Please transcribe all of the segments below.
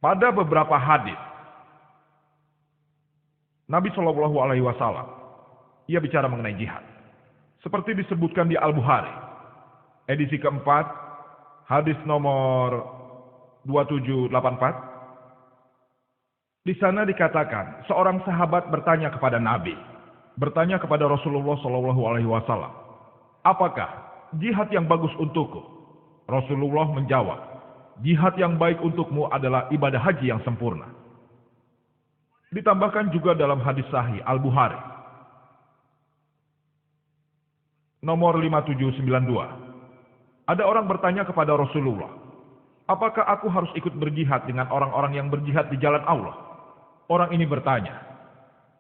Pada beberapa hadis, Nabi Shallallahu Alaihi Wasallam, ia bicara mengenai jihad. Seperti disebutkan di Al-Bukhari, edisi keempat, hadis nomor 2784. Di sana dikatakan, seorang sahabat bertanya kepada Nabi, bertanya kepada Rasulullah Shallallahu Alaihi Wasallam, apakah jihad yang bagus untukku? Rasulullah menjawab, jihad yang baik untukmu adalah ibadah haji yang sempurna. Ditambahkan juga dalam hadis sahih Al-Bukhari nomor 5792. Ada orang bertanya kepada Rasulullah, apakah aku harus ikut berjihad dengan orang-orang yang berjihad di jalan Allah? Orang ini bertanya,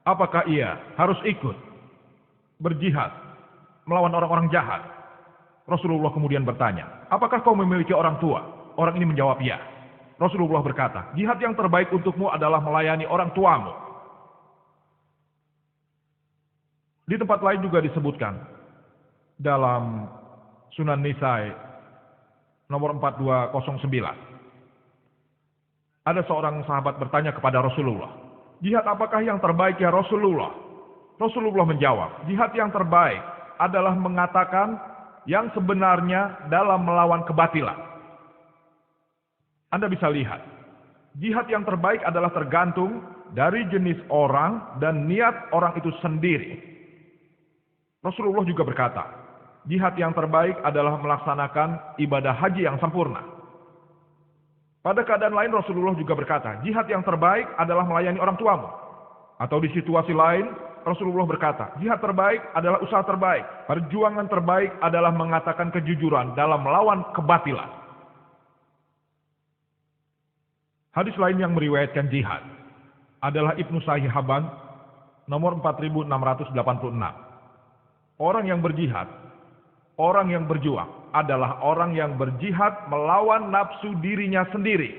apakah ia harus ikut berjihad melawan orang-orang jahat? Rasulullah kemudian bertanya, apakah kau memiliki orang tua? Orang ini menjawab, ya. Rasulullah berkata, jihad yang terbaik untukmu adalah melayani orang tuamu. Di tempat lain juga disebutkan dalam Sunan Nisai nomor 4209. Ada seorang sahabat bertanya kepada Rasulullah, jihad apakah yang terbaik ya Rasulullah? Rasulullah menjawab, jihad yang terbaik adalah mengatakan yang sebenarnya dalam melawan kebatilan. Anda bisa lihat, jihad yang terbaik adalah tergantung dari jenis orang dan niat orang itu sendiri. Rasulullah juga berkata, jihad yang terbaik adalah melaksanakan ibadah haji yang sempurna. Pada keadaan lain Rasulullah juga berkata, jihad yang terbaik adalah melayani orang tuamu. Atau di situasi lain, Rasulullah berkata, jihad terbaik adalah usaha terbaik. Perjuangan terbaik adalah mengatakan kejujuran dalam melawan kebatilan. Hadis lain yang meriwayatkan jihad adalah Ibnu Sahihaban nomor 4686. Orang yang berjihad, orang yang berjuang adalah orang yang berjihad melawan nafsu dirinya sendiri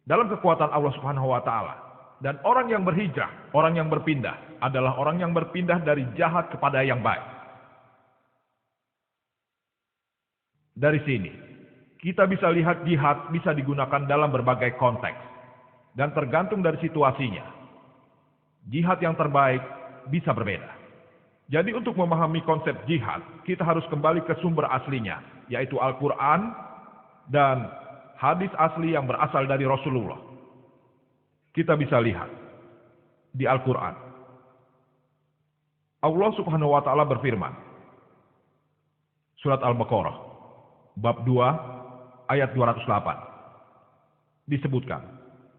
dalam kekuatan Allah Subhanahu wa taala. Dan orang yang berhijrah, orang yang berpindah adalah orang yang berpindah dari jahat kepada yang baik. Dari sini, kita bisa lihat jihad bisa digunakan dalam berbagai konteks dan tergantung dari situasinya. Jihad yang terbaik bisa berbeda. Jadi untuk memahami konsep jihad, kita harus kembali ke sumber aslinya, yaitu Al-Quran dan hadis asli yang berasal dari Rasulullah. Kita bisa lihat di Al-Quran. Allah Subhanahu wa taala berfirman. Surat Al-Baqarah bab 2 ayat 208. Disebutkan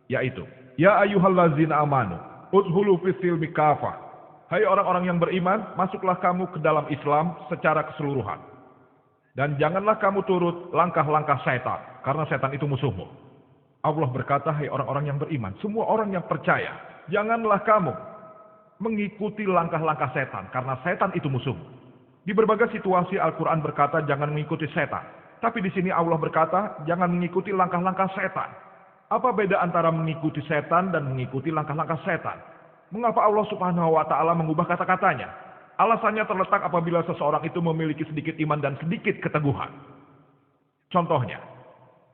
yaitu, ya ayyuhallazina amanu udkhulu fis-silmi kafah. Hai orang-orang yang beriman, masuklah kamu ke dalam Islam secara keseluruhan. Dan janganlah kamu turut langkah-langkah setan, karena setan itu musuhmu. Allah berkata, hai orang-orang yang beriman, semua orang yang percaya, janganlah kamu mengikuti langkah-langkah setan, karena setan itu musuh. Di berbagai situasi Al-Quran berkata, jangan mengikuti setan. Tapi di sini Allah berkata, jangan mengikuti langkah-langkah setan. Apa beda antara mengikuti setan dan mengikuti langkah-langkah setan? Mengapa Allah Subhanahu wa taala mengubah kata-katanya? Alasannya terletak apabila seseorang itu memiliki sedikit iman dan sedikit keteguhan. Contohnya,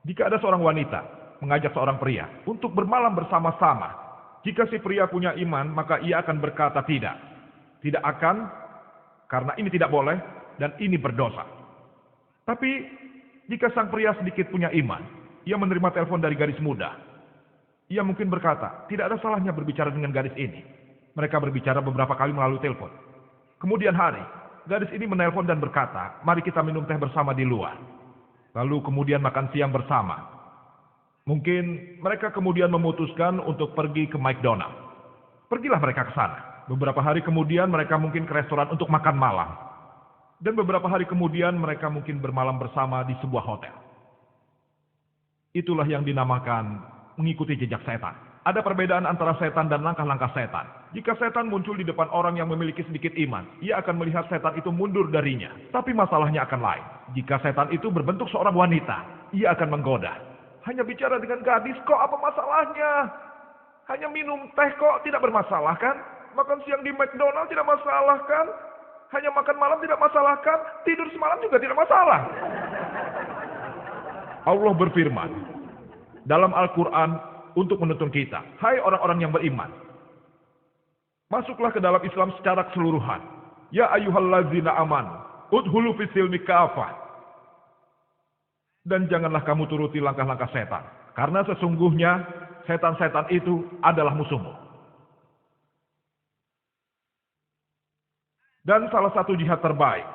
jika ada seorang wanita mengajak seorang pria untuk bermalam bersama-sama. Jika si pria punya iman, maka ia akan berkata tidak. Tidak akan, karena ini tidak boleh, dan ini berdosa. Tapi, jika sang pria sedikit punya iman, ia menerima telepon dari gadis muda. Ia mungkin berkata, tidak ada salahnya berbicara dengan gadis ini. Mereka berbicara beberapa kali melalui telepon. Kemudian hari, gadis ini menelpon dan berkata, mari kita minum teh bersama di luar. Lalu kemudian makan siang bersama. Mungkin mereka kemudian memutuskan untuk pergi ke McDonald. Pergilah mereka ke sana. Beberapa hari kemudian mereka mungkin ke restoran untuk makan malam. Dan beberapa hari kemudian mereka mungkin bermalam bersama di sebuah hotel. Itulah yang dinamakan mengikuti jejak setan. Ada perbedaan antara setan dan langkah-langkah setan. Jika setan muncul di depan orang yang memiliki sedikit iman, ia akan melihat setan itu mundur darinya. Tapi masalahnya akan lain. Jika setan itu berbentuk seorang wanita, ia akan menggoda. Hanya bicara dengan gadis, kok apa masalahnya? Hanya minum teh kok tidak bermasalah kan? Makan siang di McDonald tidak masalah kan? Hanya makan malam tidak masalah kan? Tidur semalam juga tidak masalah. Allah berfirman, dalam Al-Quran untuk menuntun kita. Hai orang-orang yang beriman, masuklah ke dalam Islam secara keseluruhan. Ya ayyuhallazina amanu, udhulu fisilmi kafah. Dan janganlah kamu turuti langkah-langkah setan, karena sesungguhnya setan-setan itu adalah musuhmu. Dan salah satu jihad terbaik,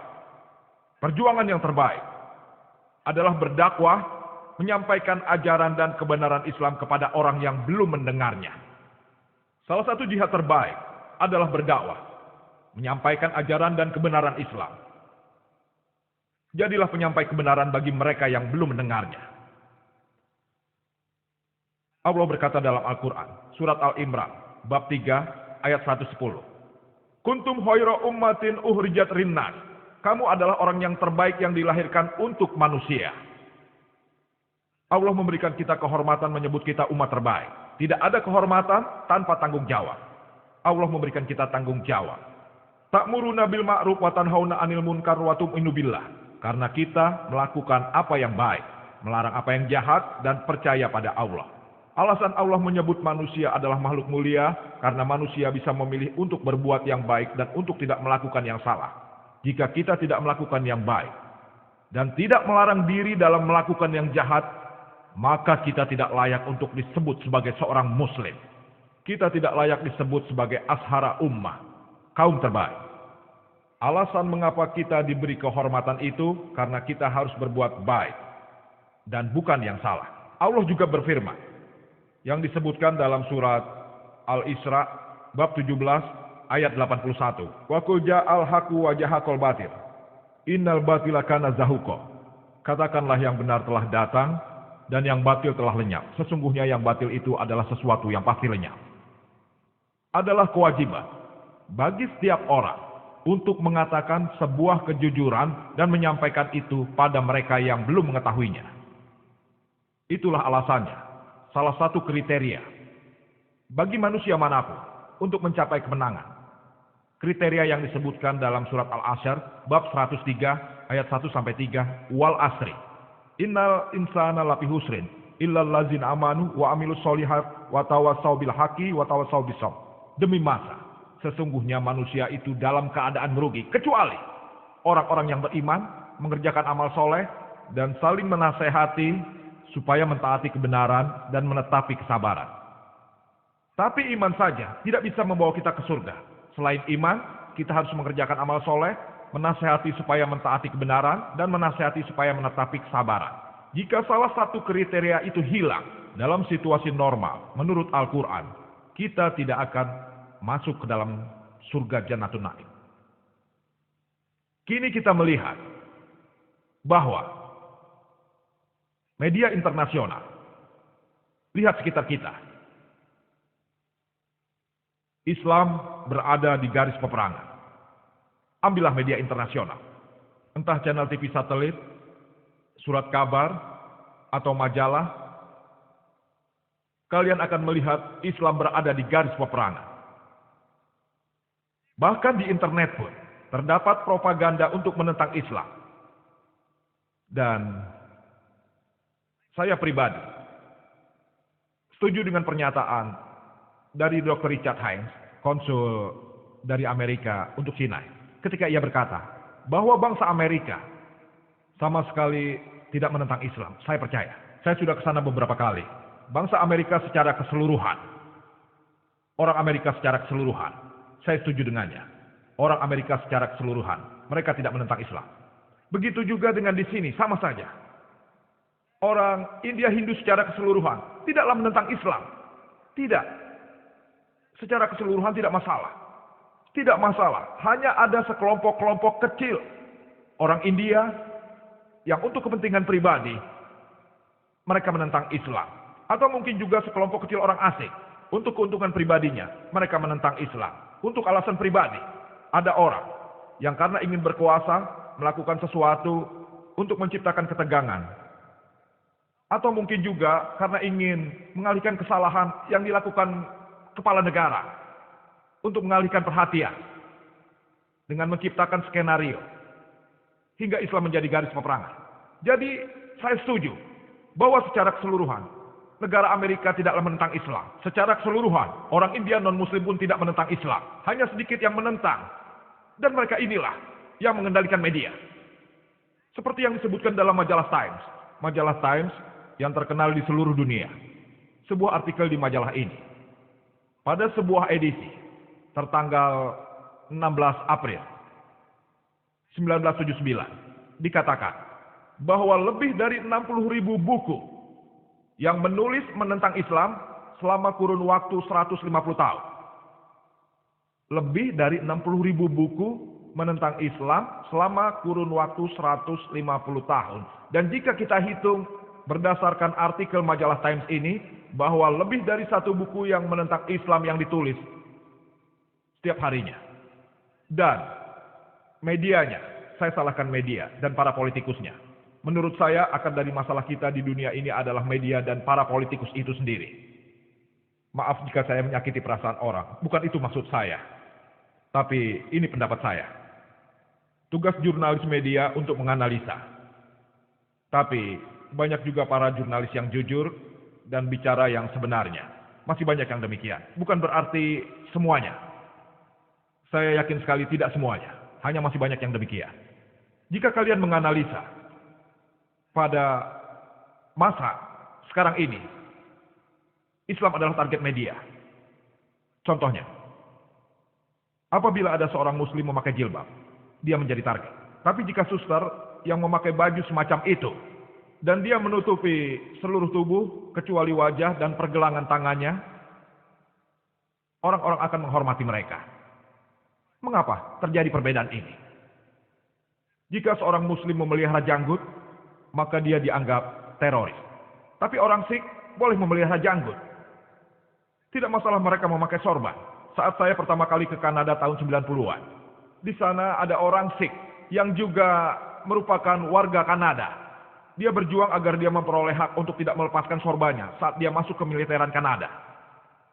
perjuangan yang terbaik, adalah berdakwah, menyampaikan ajaran dan kebenaran Islam kepada orang yang belum mendengarnya. Salah satu jihad terbaik adalah berdakwah, menyampaikan ajaran dan kebenaran Islam. Jadilah penyampai kebenaran bagi mereka yang belum mendengarnya. Allah berkata dalam Al-Quran, surat Al-Imran, bab 3, ayat 110. Kuntum khairu ummatin ukhrijat linnas. Kamu adalah orang yang terbaik yang dilahirkan untuk manusia. Allah memberikan kita kehormatan menyebut kita umat terbaik. Tidak ada kehormatan tanpa tanggung jawab. Allah memberikan kita tanggung jawab. Ta'muruna bil ma'ruf wa tanhauna 'anil munkar wa tu'minu billah. Karena kita melakukan apa yang baik, melarang apa yang jahat, dan percaya pada Allah. Alasan Allah menyebut manusia adalah makhluk mulia, karena manusia bisa memilih untuk berbuat yang baik dan untuk tidak melakukan yang salah. Jika kita tidak melakukan yang baik, dan tidak melarang diri dalam melakukan yang jahat, maka kita tidak layak untuk disebut sebagai seorang muslim. Kita tidak layak disebut sebagai ashara ummah, kaum terbaik. Alasan mengapa kita diberi kehormatan itu, karena kita harus berbuat baik, dan bukan yang salah. Allah juga berfirman, yang disebutkan dalam surat Al-Isra, bab 17, ayat 81. Wa qul ja'al haqqu wa jahaqal batil. Innal batila kana zahuqa. Katakanlah yang benar telah datang, dan yang batil telah lenyap. Sesungguhnya yang batil itu adalah sesuatu yang pasti lenyap. Adalah kewajiban bagi setiap orang untuk mengatakan sebuah kejujuran dan menyampaikan itu pada mereka yang belum mengetahuinya. Itulah alasannya. Salah satu kriteria bagi manusia manapun untuk mencapai kemenangan. Kriteria yang disebutkan dalam surat Al-Asyr, bab 103, ayat 1-3, wal asri. Innal insana lafi husrin, illal ladzina amanu wa amilus solihat wa tawassau bil haqqi wa tawassau bis sabr. Demi masa, sesungguhnya manusia itu dalam keadaan merugi, kecuali orang-orang yang beriman, mengerjakan amal soleh, dan saling menasehati supaya mentaati kebenaran dan menetapi kesabaran. Tapi iman saja tidak bisa membawa kita ke surga. Selain iman, kita harus mengerjakan amal soleh, menasehati supaya mentaati kebenaran, dan menasehati supaya menetapi kesabaran. Jika salah satu kriteria itu hilang dalam situasi normal, menurut Al-Quran, kita tidak akan masuk ke dalam surga Jannatun Na'im. Kini kita melihat bahwa media internasional, lihat sekitar kita. Islam berada di garis peperangan. Ambillah media internasional. Entah channel TV satelit, surat kabar, atau majalah. Kalian akan melihat Islam berada di garis peperangan. Bahkan di internet pun terdapat propaganda untuk menentang Islam. Dan saya pribadi setuju dengan pernyataan dari Dr. Richard Hines, konsul dari Amerika untuk Sinai, ketika ia berkata bahwa bangsa Amerika sama sekali tidak menentang Islam. Saya percaya. Saya sudah ke sana beberapa kali. Bangsa Amerika secara keseluruhan, orang Amerika secara keseluruhan, saya setuju dengannya. Orang Amerika secara keseluruhan, mereka tidak menentang Islam. Begitu juga dengan di sini, sama saja. Orang India Hindu secara keseluruhan tidaklah menentang Islam. Tidak. Secara keseluruhan tidak masalah. Tidak masalah. Hanya ada sekelompok-kelompok kecil orang India yang untuk kepentingan pribadi mereka menentang Islam. Atau mungkin juga sekelompok kecil orang asing untuk keuntungan pribadinya mereka menentang Islam. Untuk alasan pribadi. Ada orang yang karena ingin berkuasa melakukan sesuatu untuk menciptakan ketegangan. Atau mungkin juga karena ingin mengalihkan kesalahan yang dilakukan kepala negara untuk mengalihkan perhatian dengan menciptakan skenario hingga Islam menjadi garis peperangan. Jadi saya setuju bahwa secara keseluruhan Negara Amerika tidaklah menentang Islam. Secara keseluruhan, orang India non-Muslim pun tidak menentang Islam. Hanya sedikit yang menentang. Dan mereka inilah yang mengendalikan media. Seperti yang disebutkan dalam majalah Times. Majalah Times yang terkenal di seluruh dunia. Sebuah artikel di majalah ini. Pada sebuah edisi, tertanggal 16 April 1979, dikatakan bahwa lebih dari 60.000 buku yang menulis menentang Islam selama kurun waktu 150 tahun. Lebih dari 60.000 buku menentang Islam selama kurun waktu 150 tahun. Dan jika kita hitung berdasarkan artikel majalah Times ini, bahwa lebih dari satu buku yang menentang Islam yang ditulis setiap harinya. Dan medianya, saya salahkan media dan para politikusnya. Menurut saya, akar dari masalah kita di dunia ini adalah media dan para politikus itu sendiri. Maaf jika saya menyakiti perasaan orang, bukan itu maksud saya. Tapi ini pendapat saya. Tugas jurnalis media untuk menganalisa. Tapi banyak juga para jurnalis yang jujur dan bicara yang sebenarnya. Masih banyak yang demikian. Bukan berarti semuanya. Saya yakin sekali tidak semuanya. Hanya masih banyak yang demikian. Jika kalian menganalisa pada masa sekarang ini, Islam adalah target media. Contohnya, apabila ada seorang muslim memakai jilbab, dia menjadi target. Tapi jika suster yang memakai baju semacam itu, dan dia menutupi seluruh tubuh, kecuali wajah dan pergelangan tangannya, orang-orang akan menghormati mereka. Mengapa terjadi perbedaan ini? Jika seorang muslim memelihara janggut, maka dia dianggap teroris. Tapi orang Sikh boleh memelihara janggut. Tidak masalah mereka memakai sorban. Saat saya pertama kali ke Kanada tahun 90-an, di sana ada orang Sikh yang juga merupakan warga Kanada. Dia berjuang agar dia memperoleh hak untuk tidak melepaskan sorbannya saat dia masuk ke militeran Kanada.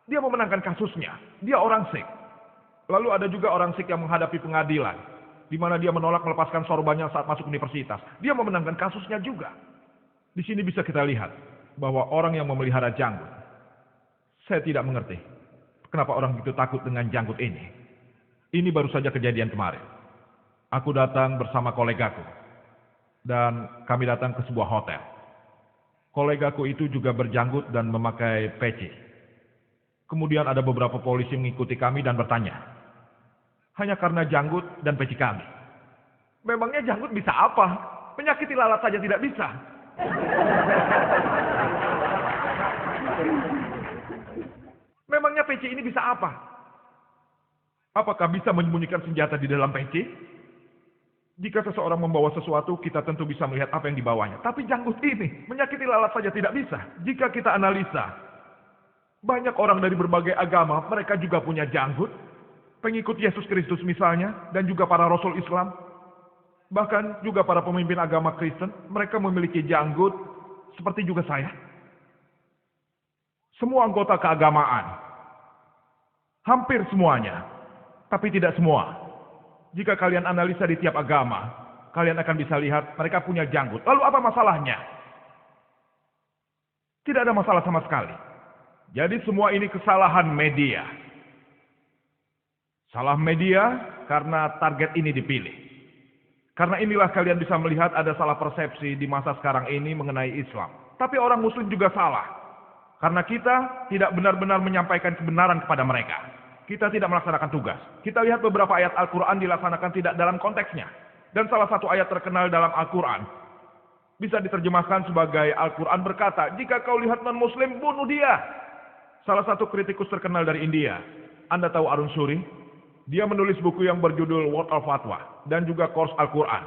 Dia memenangkan kasusnya. Dia orang Sikh. Lalu ada juga orang Sikh yang menghadapi pengadilan, di mana dia menolak melepaskan sorbannya saat masuk universitas. Dia memenangkan kasusnya juga. Di sini bisa kita lihat bahwa orang yang memelihara janggut, saya tidak mengerti kenapa orang begitu takut dengan janggut ini. Ini baru saja kejadian kemarin. Aku datang bersama kolegaku, dan kami datang ke sebuah hotel. Kolegaku itu juga berjanggut dan memakai peci. Kemudian ada beberapa polisi mengikuti kami dan bertanya, hanya karena janggut dan peci kami. Memangnya janggut bisa apa? Menyakiti lalat saja tidak bisa. Memangnya peci ini bisa apa? Apakah bisa menyembunyikan senjata di dalam peci? Jika seseorang membawa sesuatu, kita tentu bisa melihat apa yang dibawanya. Tapi janggut ini, menyakiti lalat saja tidak bisa. Jika kita analisa, banyak orang dari berbagai agama, mereka juga punya janggut. Pengikut Yesus Kristus misalnya, dan juga para Rasul Islam. Bahkan juga para pemimpin agama Kristen, mereka memiliki janggut, seperti juga saya. Semua anggota keagamaan, hampir semuanya, tapi tidak semua. Jika kalian analisa di tiap agama, kalian akan bisa lihat mereka punya janggut. Lalu apa masalahnya? Tidak ada masalah sama sekali. Jadi semua ini kesalahan media. Salah media karena target ini dipilih. Karena inilah kalian bisa melihat ada salah persepsi di masa sekarang ini mengenai Islam. Tapi orang muslim juga salah. Karena kita tidak benar-benar menyampaikan kebenaran kepada mereka. Kita tidak melaksanakan tugas. Kita lihat beberapa ayat Al-Quran dilaksanakan tidak dalam konteksnya. Dan salah satu ayat terkenal dalam Al-Quran bisa diterjemahkan sebagai Al-Quran berkata, jika kau lihat non-muslim, bunuh dia. Salah satu kritikus terkenal dari India, Anda tahu Arun Suri? Dia menulis buku yang berjudul Word of Fatwa dan juga Course Al-Quran.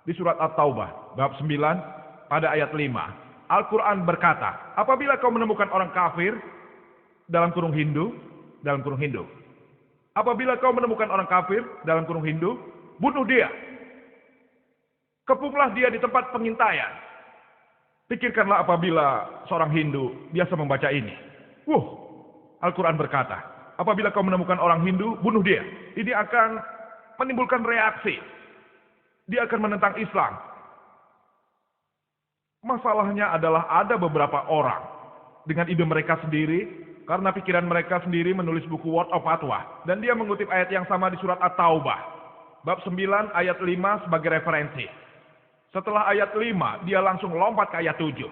Di surat At-Taubah, bab 9, pada ayat 5. Al-Quran berkata, apabila kau menemukan orang kafir, dalam kurung Hindu, apabila kau menemukan orang kafir, dalam kurung Hindu, bunuh dia. Kepunglah dia di tempat pengintaian. Pikirkanlah apabila seorang Hindu biasa membaca ini. Al-Quran berkata, apabila kau menemukan orang Hindu, bunuh dia. Ini akan menimbulkan reaksi. Dia akan menentang Islam. Masalahnya adalah ada beberapa orang dengan ide mereka sendiri, karena pikiran mereka sendiri menulis buku Word of Fatwa. Dan dia mengutip ayat yang sama di surat At-Taubah, bab 9 ayat 5 sebagai referensi. Setelah ayat 5, dia langsung lompat ke ayat 7.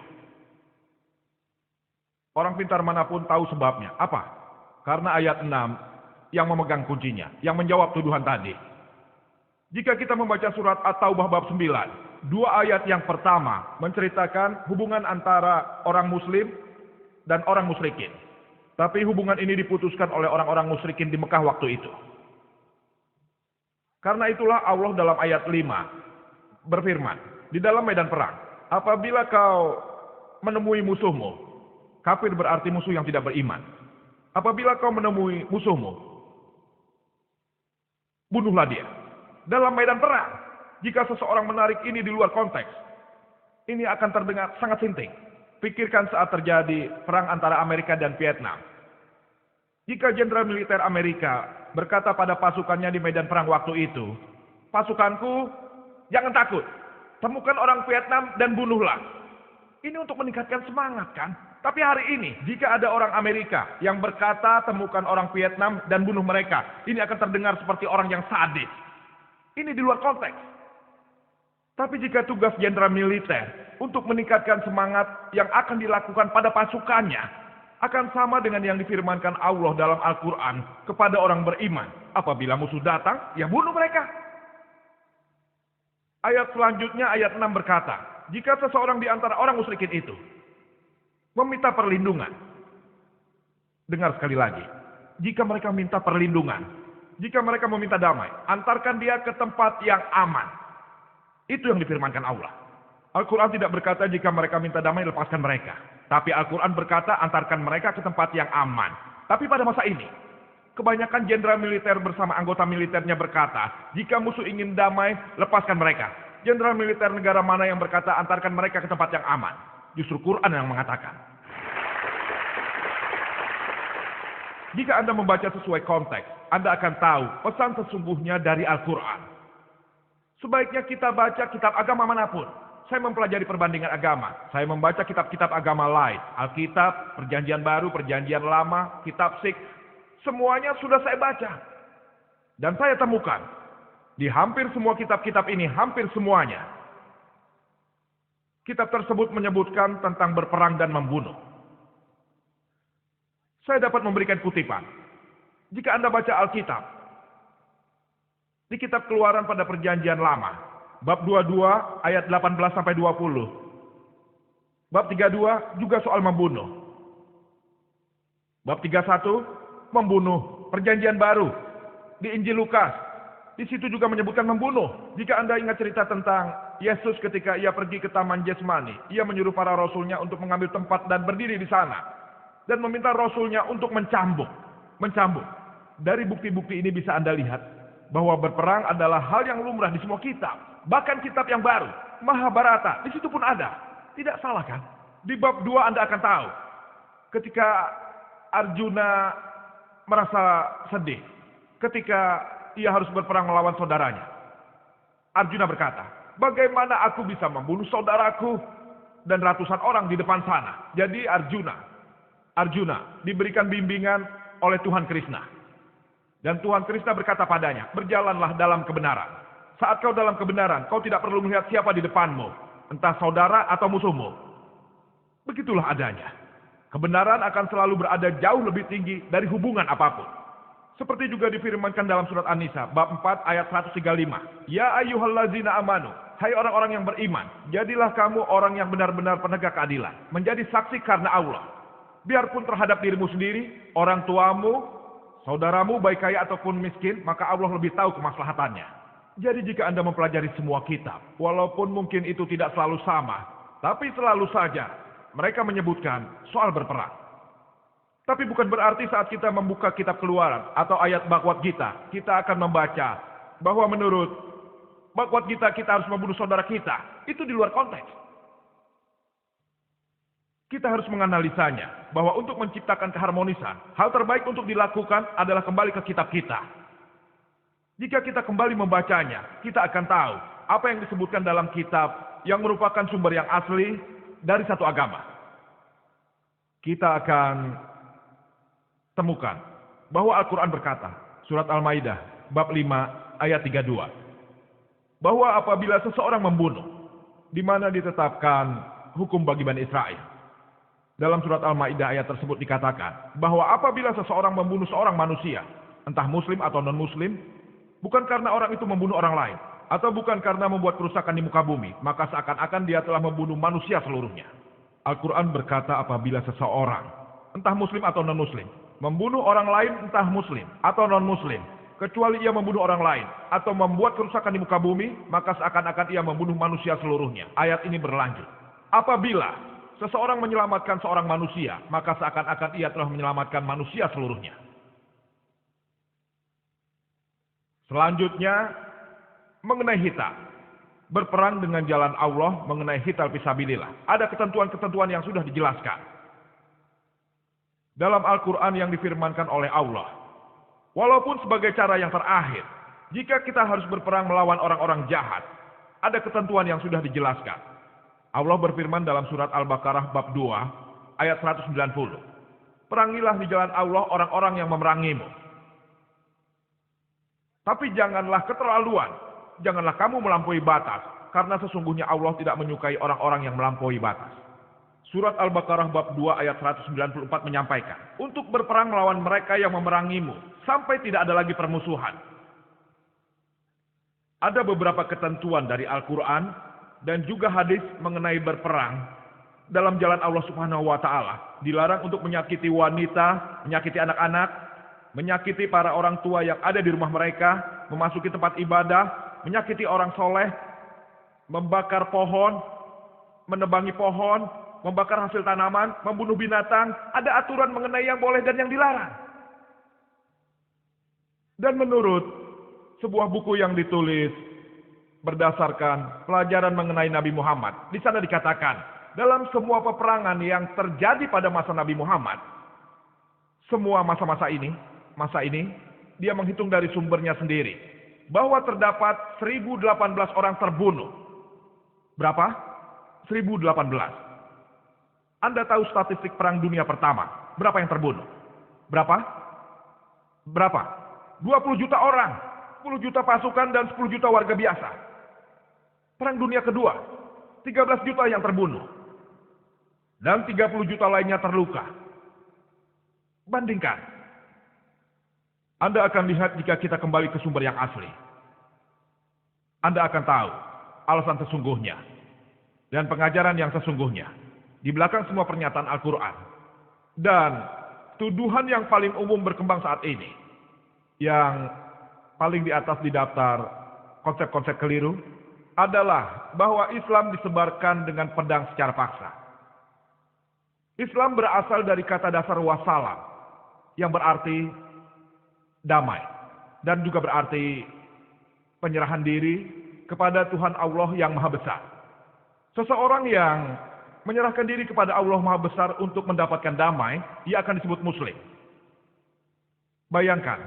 Orang pintar manapun tahu sebabnya. Apa? Karena ayat 6 yang memegang kuncinya, yang menjawab tuduhan tadi. Jika kita membaca surat At-Taubah bab 9, dua ayat yang pertama menceritakan hubungan antara orang muslim dan orang musyrikin. Tapi hubungan ini diputuskan oleh orang-orang musyrikin di Mekah waktu itu. Karena itulah Allah dalam ayat 5 berfirman, di dalam medan perang, apabila kau menemui musuhmu, kafir berarti musuh yang tidak beriman. Apabila kau menemui musuhmu, bunuhlah dia. Dalam medan perang, jika seseorang menarik ini di luar konteks, ini akan terdengar sangat sinting. Pikirkan saat terjadi perang antara Amerika dan Vietnam. Jika jenderal militer Amerika berkata pada pasukannya di medan perang waktu itu, pasukanku, jangan takut, temukan orang Vietnam dan bunuhlah. Ini untuk meningkatkan semangat kan? Tapi hari ini, jika ada orang Amerika yang berkata temukan orang Vietnam dan bunuh mereka, ini akan terdengar seperti orang yang sadis. Ini di luar konteks. Tapi jika tugas jenderal militer untuk meningkatkan semangat yang akan dilakukan pada pasukannya, akan sama dengan yang difirmankan Allah dalam Al-Quran kepada orang beriman. Apabila musuh datang, ya bunuh mereka. Ayat selanjutnya, ayat 6 berkata, jika seseorang di antara orang musyrikin itu meminta perlindungan, dengar sekali lagi, jika mereka minta perlindungan, jika mereka meminta damai, antarkan dia ke tempat yang aman. Itu yang difirmankan Allah. Al-Quran tidak berkata jika mereka minta damai, lepaskan mereka. Tapi Al-Quran berkata, antarkan mereka ke tempat yang aman. Tapi pada masa ini, kebanyakan jenderal militer bersama anggota militernya berkata, jika musuh ingin damai, lepaskan mereka. Jenderal militer negara mana yang berkata, antarkan mereka ke tempat yang aman? Justru Quran yang mengatakan. Jika Anda membaca sesuai konteks, Anda akan tahu pesan sesungguhnya dari Al-Quran. Sebaiknya kita baca kitab agama manapun. Saya mempelajari perbandingan agama. Saya membaca kitab-kitab agama lain. Alkitab, Perjanjian Baru, Perjanjian Lama, Kitab Sikh. Semuanya sudah saya baca. Dan saya temukan, di hampir semua kitab-kitab ini, hampir semuanya, kitab tersebut menyebutkan tentang berperang dan membunuh. Saya dapat memberikan kutipan. Jika Anda baca Alkitab, di kitab Keluaran pada Perjanjian Lama, bab 22 ayat 18 sampai 20. Bab 32 juga soal membunuh. Bab 31 membunuh. Perjanjian Baru di Injil Lukas, di situ juga menyebutkan membunuh. Jika Anda ingat cerita tentang Yesus ketika ia pergi ke Taman Getsemani, ia menyuruh para rasulnya untuk mengambil tempat dan berdiri di sana dan meminta rasulnya untuk mencambuk. Dari bukti-bukti ini bisa Anda lihat bahwa berperang adalah hal yang lumrah di semua kitab. Bahkan kitab yang baru, Mahabharata, di situ pun ada. Tidak salah kan? Di bab 2 Anda akan tahu. Ketika Arjuna merasa sedih, ketika ia harus berperang melawan saudaranya, Arjuna berkata, bagaimana aku bisa membunuh saudaraku dan ratusan orang di depan sana? Jadi Arjuna diberikan bimbingan oleh Tuhan Krishna. Dan Tuhan Krishna berkata padanya, berjalanlah dalam kebenaran. Saat kau dalam kebenaran, kau tidak perlu melihat siapa di depanmu, entah saudara atau musuhmu. Begitulah adanya. Kebenaran akan selalu berada jauh lebih tinggi dari hubungan apapun. Seperti juga difirmankan dalam surat An-Nisa, bab 4 ayat 135. Ya ayyuhallazina amanu, hai orang-orang yang beriman, jadilah kamu orang yang benar-benar penegak keadilan, menjadi saksi karena Allah. Biarpun terhadap dirimu sendiri, orang tuamu, saudaramu baik kaya ataupun miskin, maka Allah lebih tahu kemaslahatannya. Jadi jika Anda mempelajari semua kitab, walaupun mungkin itu tidak selalu sama, tapi selalu saja mereka menyebutkan soal berperang. Tapi bukan berarti saat kita membuka kitab Keluaran atau ayat Bhagavad Gita, kita akan membaca bahwa menurut Bhagavad Gita kita harus membunuh saudara kita. Itu di luar konteks. Kita harus menganalisanya, bahwa untuk menciptakan keharmonisan, hal terbaik untuk dilakukan adalah kembali ke kitab kita. Jika kita kembali membacanya, kita akan tahu apa yang disebutkan dalam kitab yang merupakan sumber yang asli dari satu agama. kita akan temukan bahwa Al-Quran berkata, surat Al-Maidah, bab 5, ayat 32, bahwa apabila seseorang membunuh, di mana ditetapkan hukum bagi Bani Israel. Dalam surat Al-Maidah ayat tersebut dikatakan bahwa apabila seseorang membunuh seorang manusia, entah muslim atau non-muslim, bukan karena orang itu membunuh orang lain, atau bukan karena membuat kerusakan di muka bumi, maka seakan-akan dia telah membunuh manusia seluruhnya. Al-Quran berkata apabila seseorang, entah muslim atau non-muslim, membunuh orang lain entah muslim atau non-muslim, kecuali ia membunuh orang lain atau membuat kerusakan di muka bumi, maka seakan-akan ia membunuh manusia seluruhnya. Ayat ini berlanjut. Apabila seseorang menyelamatkan seorang manusia, maka seakan-akan ia telah menyelamatkan manusia seluruhnya. Selanjutnya, mengenai hital. Berperang dengan jalan Allah mengenai hital fisabilillah. Ada ketentuan-ketentuan yang sudah dijelaskan dalam Al-Quran yang difirmankan oleh Allah. Walaupun sebagai cara yang terakhir, jika kita harus berperang melawan orang-orang jahat, ada ketentuan yang sudah dijelaskan. Allah berfirman dalam surat Al-Baqarah bab 2 ayat 190. Perangilah di jalan Allah orang-orang yang memerangimu. Tapi janganlah keterlaluan, janganlah kamu melampaui batas, karena sesungguhnya Allah tidak menyukai orang-orang yang melampaui batas. Surat Al-Baqarah bab 2 ayat 194 menyampaikan, untuk berperang melawan mereka yang memerangimu, sampai tidak ada lagi permusuhan. Ada beberapa ketentuan dari Al-Quran dan juga hadis mengenai berperang dalam jalan Allah Subhanahu wa Ta'ala. Dilarang untuk menyakiti wanita, menyakiti anak-anak, menyakiti para orang tua yang ada di rumah mereka, memasuki tempat ibadah, menyakiti orang soleh, membakar pohon, menebangi pohon, membakar hasil tanaman, membunuh binatang. Ada aturan mengenai yang boleh dan yang dilarang. Dan menurut sebuah buku yang ditulis berdasarkan pelajaran mengenai Nabi Muhammad, di sana dikatakan, dalam semua peperangan yang terjadi pada masa Nabi Muhammad, semua masa ini, dia menghitung dari sumbernya sendiri, bahwa terdapat 1018 orang terbunuh. Berapa? 1018. Anda tahu statistik perang dunia pertama, berapa yang terbunuh? Berapa? 20 juta orang, 10 juta pasukan dan 10 juta warga biasa. Perang dunia kedua, 13 juta yang terbunuh. Dan 30 juta lainnya terluka. Bandingkan. Anda akan lihat jika kita kembali ke sumber yang asli. Anda akan tahu alasan sesungguhnya. Dan pengajaran yang sesungguhnya. Di belakang semua pernyataan Al-Quran. Dan tuduhan yang paling umum berkembang saat ini. Yang paling di atas di daftar konsep-konsep keliru adalah bahwa Islam disebarkan dengan pedang secara paksa. Islam berasal dari kata dasar wassalam, yang berarti damai, dan juga berarti penyerahan diri kepada Tuhan Allah yang Maha Besar. Seseorang yang menyerahkan diri kepada Allah Maha Besar untuk mendapatkan damai, ia akan disebut Muslim. Bayangkan,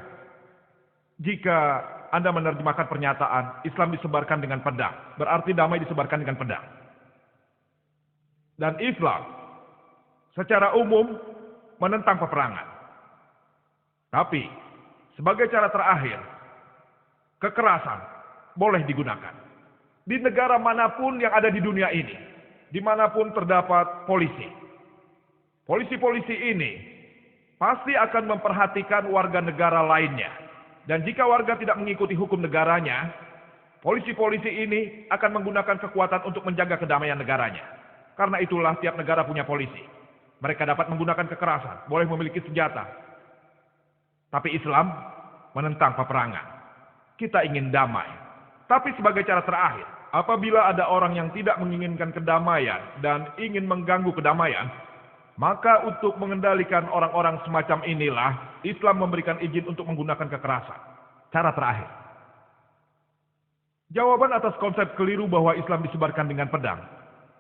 jika Anda menerjemahkan pernyataan Islam disebarkan dengan pedang, berarti damai disebarkan dengan pedang. Dan Islam secara umum menentang peperangan. Tapi sebagai cara terakhir, kekerasan boleh digunakan. Di negara manapun yang ada di dunia ini, dimanapun terdapat polisi. Polisi-polisi ini pasti akan memperhatikan warga negara lainnya. Dan jika warga tidak mengikuti hukum negaranya, polisi-polisi ini akan menggunakan kekuatan untuk menjaga kedamaian negaranya. Karena itulah tiap negara punya polisi. Mereka dapat menggunakan kekerasan, boleh memiliki senjata. Tapi Islam menentang peperangan. Kita ingin damai. Tapi sebagai cara terakhir, apabila ada orang yang tidak menginginkan kedamaian dan ingin mengganggu kedamaian, maka untuk mengendalikan orang-orang semacam inilah, Islam memberikan izin untuk menggunakan kekerasan. Cara terakhir. Jawaban atas konsep keliru bahwa Islam disebarkan dengan pedang,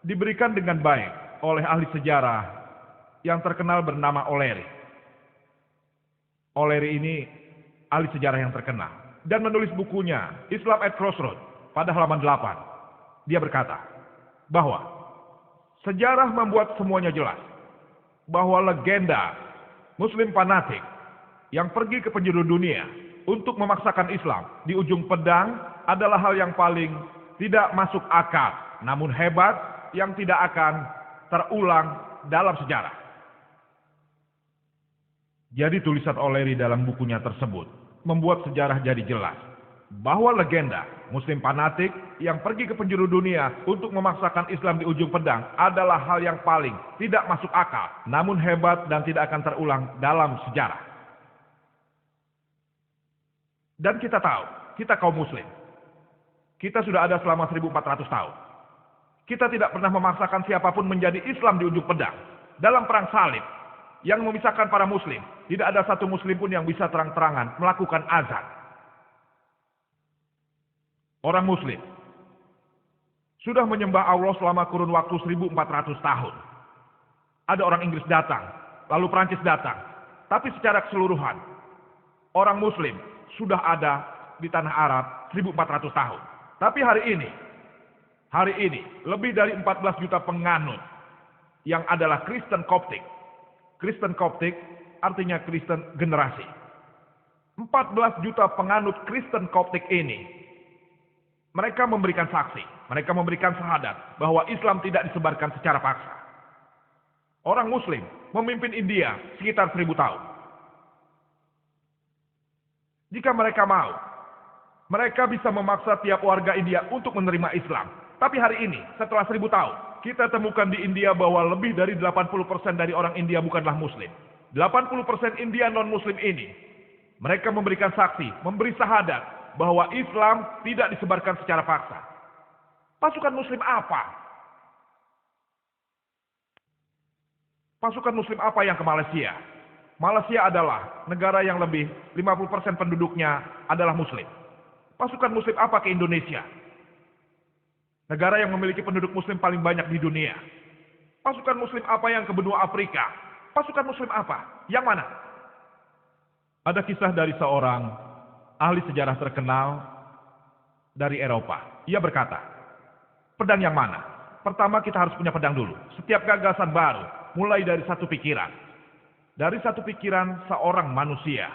diberikan dengan baik oleh ahli sejarah yang terkenal bernama O'Leary. O'Leary ini ahli sejarah yang terkenal. Dan menulis bukunya, Islam at Crossroads, pada halaman 8. Dia berkata, bahwa sejarah membuat semuanya jelas. bahwa legenda Muslim fanatik yang pergi ke penjuru dunia untuk memaksakan Islam di ujung pedang adalah hal yang paling tidak masuk akal, namun hebat yang tidak akan terulang dalam sejarah. Jadi tulisan O'Leary dalam bukunya tersebut membuat sejarah jadi jelas bahwa legenda Muslim fanatik yang pergi ke penjuru dunia untuk memaksakan Islam di ujung pedang adalah hal yang paling tidak masuk akal, namun hebat dan tidak akan terulang dalam sejarah. Dan kita tahu, kita kaum Muslim, kita sudah ada selama 1400 tahun. Kita tidak pernah memaksakan siapapun menjadi Islam di ujung pedang. Dalam perang salib yang memisahkan para Muslim, tidak ada satu Muslim pun yang bisa terang-terangan melakukan azan. Orang Muslim sudah menyembah Allah selama kurun waktu 1400 tahun. Ada orang Inggris datang, lalu Prancis datang. Tapi secara keseluruhan, orang Muslim sudah ada di tanah Arab 1400 tahun. Tapi hari ini, lebih dari 14 juta penganut yang adalah Kristen Koptik. Kristen Koptik artinya Kristen generasi. 14 juta penganut Kristen Koptik ini, mereka memberikan saksi, mereka memberikan syahadat bahwa Islam tidak disebarkan secara paksa. Orang Muslim memimpin India sekitar 1000 tahun. Jika mereka mau, mereka bisa memaksa tiap warga India untuk menerima Islam. Tapi hari ini, setelah 1000 tahun, kita temukan di India bahwa lebih dari 80% dari orang India bukanlah Muslim. 80% India non-Muslim ini, mereka memberikan saksi, memberi syahadat bahwa Islam tidak disebarkan secara paksa. Pasukan Muslim apa? Pasukan Muslim apa yang ke Malaysia? Malaysia adalah negara yang lebih 50% penduduknya adalah Muslim. Pasukan Muslim apa ke Indonesia? Negara yang memiliki penduduk Muslim paling banyak di dunia. Pasukan Muslim apa yang ke benua Afrika? Pasukan Muslim apa? Yang mana? Ada kisah dari seorang ahli sejarah terkenal dari Eropa. Ia berkata, pedang yang mana? Pertama kita harus punya pedang dulu. Setiap gagasan baru mulai dari satu pikiran. Dari satu pikiran seorang manusia.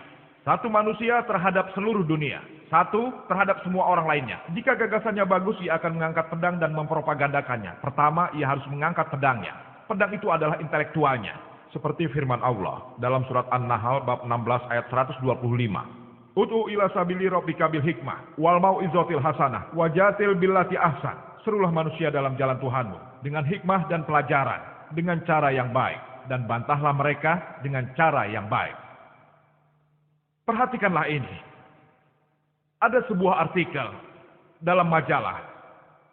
Satu manusia terhadap seluruh dunia. Satu terhadap semua orang lainnya. Jika gagasannya bagus, ia akan mengangkat pedang dan mempropagandakannya. Pertama, ia harus mengangkat pedangnya. Pedang itu adalah intelektualnya. Seperti firman Allah dalam surat An-Nahl bab 16 ayat 125. Ud'u ila sabili rabbika bil hikmah wal mau'izatil hasanah wajatil billati ahsan. Serulah manusia dalam jalan Tuhanmu dengan hikmah dan pelajaran, dengan cara yang baik, dan bantahlah mereka dengan cara yang baik. Perhatikanlah ini. Ada sebuah artikel dalam majalah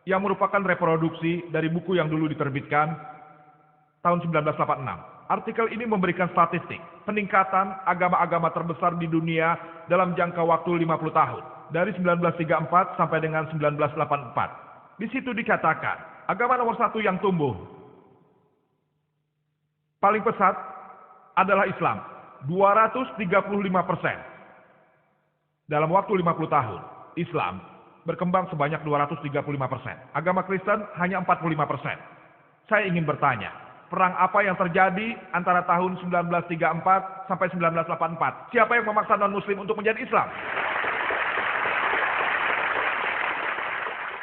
yang merupakan reproduksi dari buku yang dulu diterbitkan tahun 1986. Artikel ini memberikan statistik peningkatan agama-agama terbesar di dunia dalam jangka waktu 50 tahun. Dari 1934 sampai dengan 1984. Di situ dikatakan, agama nomor satu yang tumbuh paling pesat adalah Islam. 235%. Dalam waktu 50 tahun, Islam berkembang sebanyak 235%. Agama Kristen hanya 45%. Saya ingin bertanya, perang apa yang terjadi antara tahun 1934 sampai 1984? Siapa yang memaksa non-Muslim untuk menjadi Islam?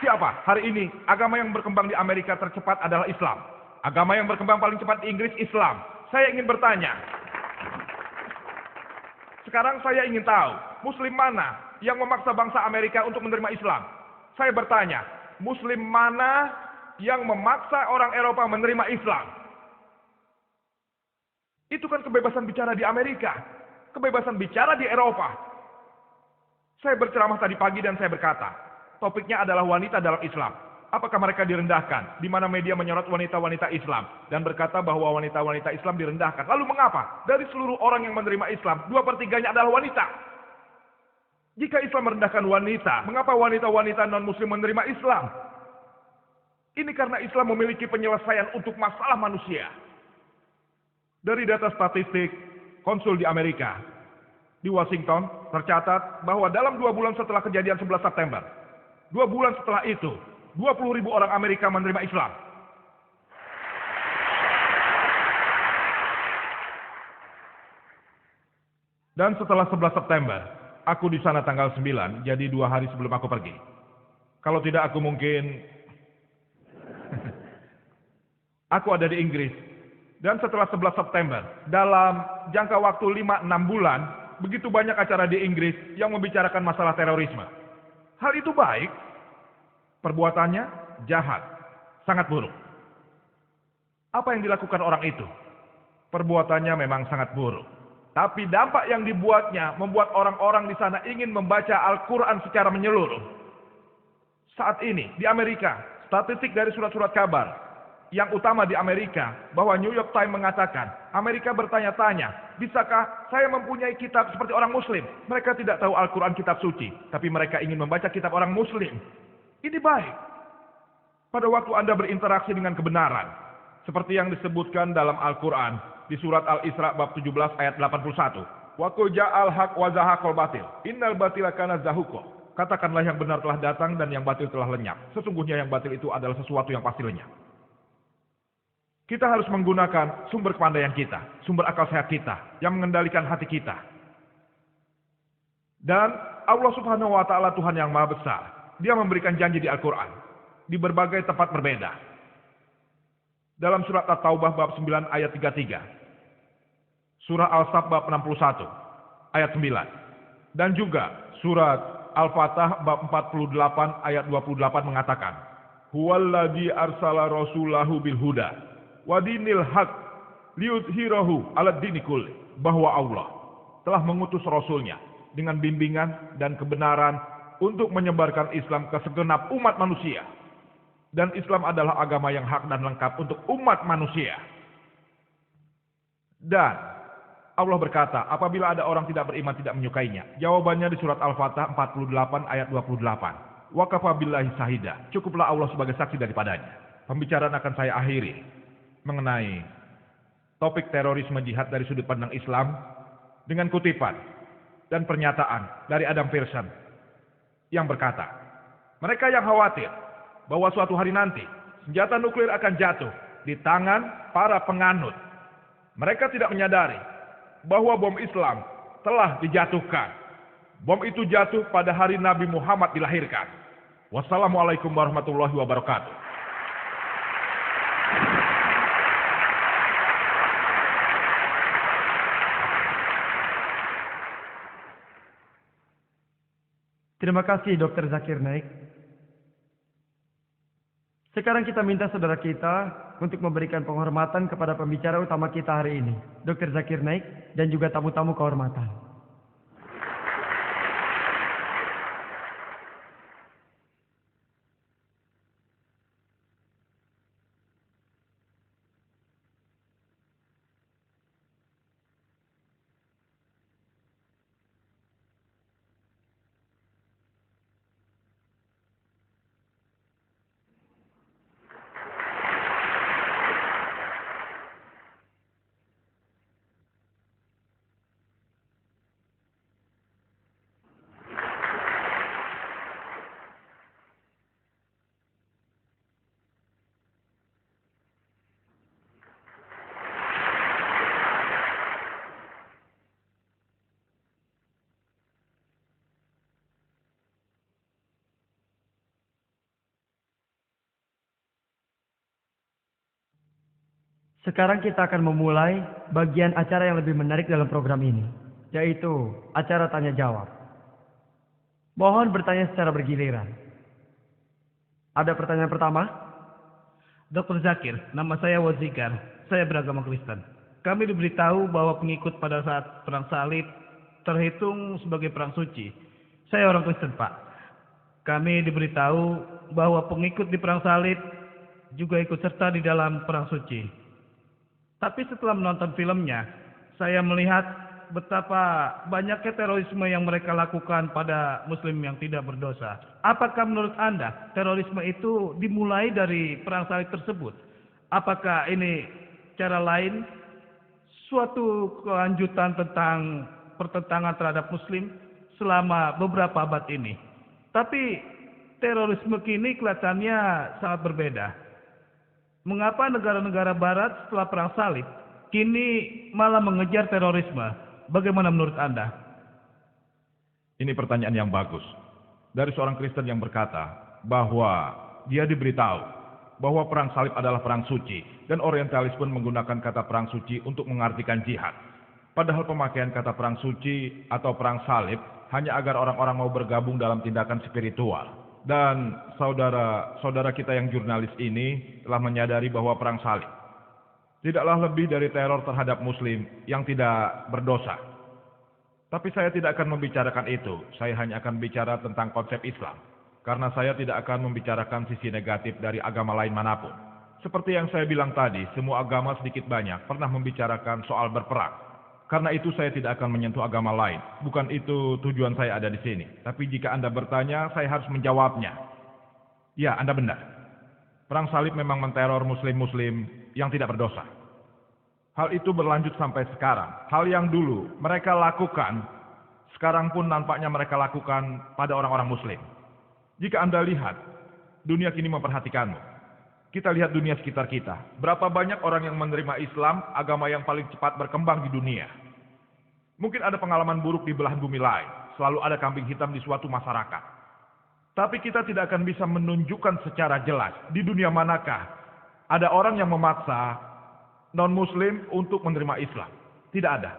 Siapa? Hari ini, agama yang berkembang di Amerika tercepat adalah Islam. Agama yang berkembang paling cepat di Inggris, Islam. Saya ingin bertanya. Sekarang saya ingin tahu, Muslim mana yang memaksa bangsa Amerika untuk menerima Islam? Saya bertanya, Muslim mana yang memaksa orang Eropa menerima Islam? Itu kan kebebasan bicara di Amerika, kebebasan bicara di Eropa. Saya berceramah tadi pagi dan saya berkata, topiknya adalah wanita dalam Islam. Apakah mereka direndahkan? Di mana media menyorot wanita-wanita Islam dan berkata bahwa wanita-wanita Islam direndahkan. Lalu mengapa? Dari seluruh orang yang menerima Islam, 2/3-nya adalah wanita. Jika Islam merendahkan wanita, mengapa wanita-wanita non-Muslim menerima Islam? Ini karena Islam memiliki penyelesaian untuk masalah manusia. Dari data statistik konsul di Amerika, di Washington, tercatat bahwa dalam 2 bulan setelah kejadian 11 September, 2 bulan setelah itu, 20.000 orang Amerika menerima Islam. Dan setelah 11 September, aku di sana tanggal 9, jadi 2 hari sebelum aku pergi. Kalau tidak aku mungkin aku ada di Inggris. Dan setelah 11 September, dalam jangka waktu 5-6 bulan, begitu banyak acara di Inggris yang membicarakan masalah terorisme. Hal itu baik, perbuatannya jahat, sangat buruk. Apa yang dilakukan orang itu? Perbuatannya memang sangat buruk. Tapi dampak yang dibuatnya membuat orang-orang di sana ingin membaca Al-Quran secara menyeluruh. Saat ini di Amerika, statistik dari surat-surat kabar yang utama di Amerika, bahwa New York Times mengatakan, Amerika bertanya-tanya, bisakah saya mempunyai kitab seperti orang Muslim? Mereka tidak tahu Al-Quran kitab suci, tapi mereka ingin membaca kitab orang Muslim. Ini baik. Pada waktu Anda berinteraksi dengan kebenaran, seperti yang disebutkan dalam Al-Quran, di surat Al-Isra bab 17 ayat 81. Wa qul ja'al haq wa zahaqal batil. Innal batila kana zahuqa. Katakanlah yang benar telah datang dan yang batil telah lenyap. Sesungguhnya yang batil itu adalah sesuatu yang pasti lenyap. Kita harus menggunakan sumber kepandaian kita, sumber akal sehat kita, yang mengendalikan hati kita. Dan Allah Subhanahu wa Ta'ala Tuhan yang Maha Besar, Dia memberikan janji di Al-Quran, di berbagai tempat berbeda. Dalam surat At-Taubah bab 9 ayat 33, surah Al-Saf bab 61 ayat 9, dan juga surat Al-Fatah bab 48 ayat 28 mengatakan, Huwallazi arsala rasulahu bil huda wa dinil haq liyudhhirahu 'alad dini kulli, bahwa Allah telah mengutus rasulnya dengan bimbingan dan kebenaran untuk menyebarkan Islam ke segenap umat manusia. Dan Islam adalah agama yang hak dan lengkap untuk umat manusia. Dan Allah berkata, apabila ada orang tidak beriman tidak menyukainya. Jawabannya di surat Al-Fatah 48 ayat 28. Wa kafa billahi syahida. Cukuplah Allah sebagai saksi daripadanya. Pembicaraan akan saya akhiri mengenai topik terorisme jihad dari sudut pandang Islam dengan kutipan dan pernyataan dari Adam Pearson yang berkata, mereka yang khawatir bahwa suatu hari nanti senjata nuklir akan jatuh di tangan para penganut. Mereka tidak menyadari bahwa bom Islam telah dijatuhkan. Bom itu jatuh pada hari Nabi Muhammad dilahirkan. Wassalamualaikum warahmatullahi wabarakatuh. Terima kasih Dr. Zakir Naik. Sekarang kita minta saudara kita untuk memberikan penghormatan kepada pembicara utama kita hari ini, Dr. Zakir Naik, dan juga tamu-tamu kehormatan. Sekarang kita akan memulai bagian acara yang lebih menarik dalam program ini, yaitu acara tanya jawab. Mohon bertanya secara bergiliran. Ada pertanyaan pertama? Dr. Zakir, nama saya Wazikar. Saya beragama Kristen. Kami diberitahu bahwa pengikut pada saat perang salib terhitung sebagai perang suci. Saya orang Kristen, Pak. Kami diberitahu bahwa pengikut di perang salib juga ikut serta di dalam perang suci. Tapi setelah menonton filmnya, saya melihat betapa banyaknya terorisme yang mereka lakukan pada muslim yang tidak berdosa. Apakah menurut Anda terorisme itu dimulai dari perang salib tersebut? Apakah ini cara lain suatu kelanjutan tentang pertentangan terhadap muslim selama beberapa abad ini? Tapi terorisme kini kelihatannya sangat berbeda. Mengapa negara-negara barat setelah perang salib kini malah mengejar terorisme? Bagaimana menurut Anda? Ini pertanyaan yang bagus. Dari seorang Kristen yang berkata bahwa dia diberitahu bahwa perang salib adalah perang suci, dan orientalis pun menggunakan kata perang suci untuk mengartikan jihad. Padahal pemakaian kata perang suci atau perang salib hanya agar orang-orang mau bergabung dalam tindakan spiritual. Dan saudara-saudara kita yang jurnalis ini telah menyadari bahwa perang salib tidaklah lebih dari teror terhadap muslim yang tidak berdosa. Tapi saya tidak akan membicarakan itu. Saya hanya akan bicara tentang konsep Islam. Karena saya tidak akan membicarakan sisi negatif dari agama lain manapun. Seperti yang saya bilang tadi, semua agama sedikit banyak pernah membicarakan soal berperang. Karena itu saya tidak akan menyentuh agama lain. Bukan itu tujuan saya ada di sini. Tapi jika Anda bertanya, saya harus menjawabnya. Ya, Anda benar. Perang salib memang menteror muslim-muslim yang tidak berdosa. Hal itu berlanjut sampai sekarang. Hal yang dulu mereka lakukan, sekarang pun nampaknya mereka lakukan pada orang-orang muslim. Jika Anda lihat, dunia kini memperhatikanmu. Kita lihat dunia sekitar kita. Berapa banyak orang yang menerima Islam, agama yang paling cepat berkembang di dunia. Mungkin ada pengalaman buruk di belahan bumi lain. Selalu ada kambing hitam di suatu masyarakat. Tapi kita tidak akan bisa menunjukkan secara jelas di dunia manakah ada orang yang memaksa non-muslim untuk menerima Islam. Tidak ada.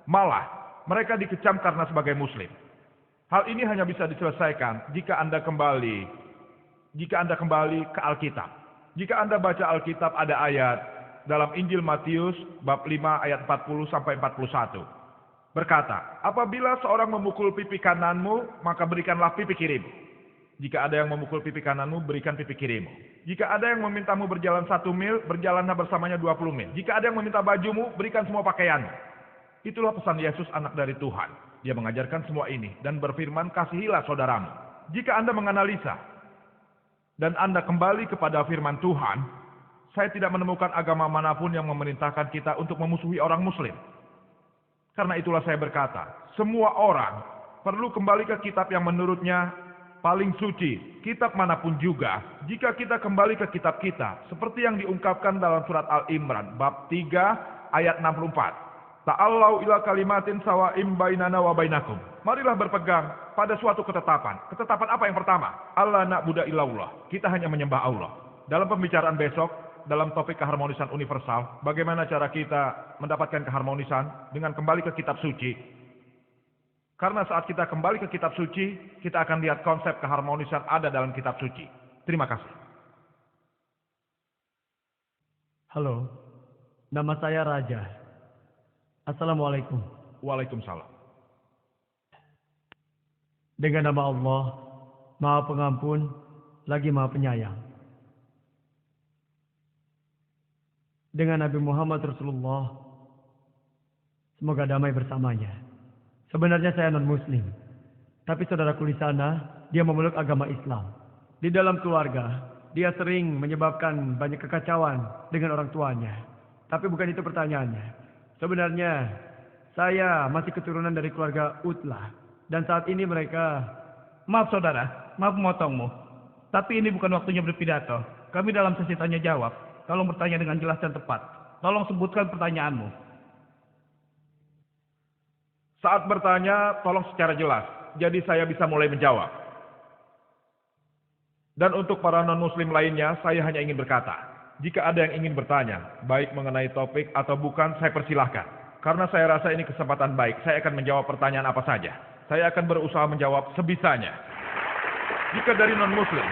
Malah, mereka dikecam karena sebagai muslim. Hal ini hanya bisa diselesaikan jika Anda kembali ke Alkitab. Jika Anda baca Alkitab, ada ayat dalam Injil Matius bab 5 ayat 40 sampai 41. Berkata, apabila seorang memukul pipi kananmu, maka berikanlah pipi kirimu. Jika ada yang memukul pipi kananmu, berikan pipi kirimu. Jika ada yang memintamu berjalan 1 mil, berjalanlah bersamanya 20 mil. Jika ada yang meminta bajumu, berikan semua pakaianmu. Itulah pesan Yesus, anak dari Tuhan. Dia mengajarkan semua ini dan berfirman, kasihilah saudaramu. Jika Anda menganalisa dan Anda kembali kepada firman Tuhan, saya tidak menemukan agama manapun yang memerintahkan kita untuk memusuhi orang muslim. Karena itulah saya berkata, semua orang perlu kembali ke kitab yang menurutnya paling suci, kitab manapun juga. Jika kita kembali ke kitab kita, seperti yang diungkapkan dalam surat Al-Imran, bab 3, ayat 64. Ta'allau ila kalimatin sawa'im bainana wa bainakum. Marilah berpegang pada suatu ketetapan. Ketetapan apa yang pertama? Allah na'budu illallah. Kita hanya menyembah Allah. Dalam pembicaraan besok, dalam topik keharmonisan universal, bagaimana cara kita mendapatkan keharmonisan dengan kembali ke kitab suci. Karena saat kita kembali ke kitab suci, kita akan lihat konsep keharmonisan ada dalam kitab suci. Terima kasih. Halo, nama saya Raja. Assalamualaikum. Waalaikumsalam. Dengan nama Allah, Maha Pengampun, lagi Maha Penyayang. Dengan Nabi Muhammad Rasulullah, semoga damai bersamanya. Sebenarnya saya non-muslim, tapi saudaraku di sana, dia memeluk agama Islam. Di dalam keluarga, dia sering menyebabkan banyak kekacauan dengan orang tuanya. Tapi bukan itu pertanyaannya. Sebenarnya, saya masih keturunan dari keluarga Utlah. Dan saat ini mereka... Maaf saudara, maaf memotongmu. Tapi ini bukan waktunya berpidato. Kami dalam sesi tanya jawab. Tolong bertanya dengan jelas dan tepat. Tolong sebutkan pertanyaanmu. Saat bertanya, tolong secara jelas. Jadi saya bisa mulai menjawab. Dan untuk para non-muslim lainnya, saya hanya ingin berkata, jika ada yang ingin bertanya, baik mengenai topik atau bukan, saya persilahkan. Karena saya rasa ini kesempatan baik, saya akan menjawab pertanyaan apa saja. Saya akan berusaha menjawab sebisanya. Jika dari non-muslim,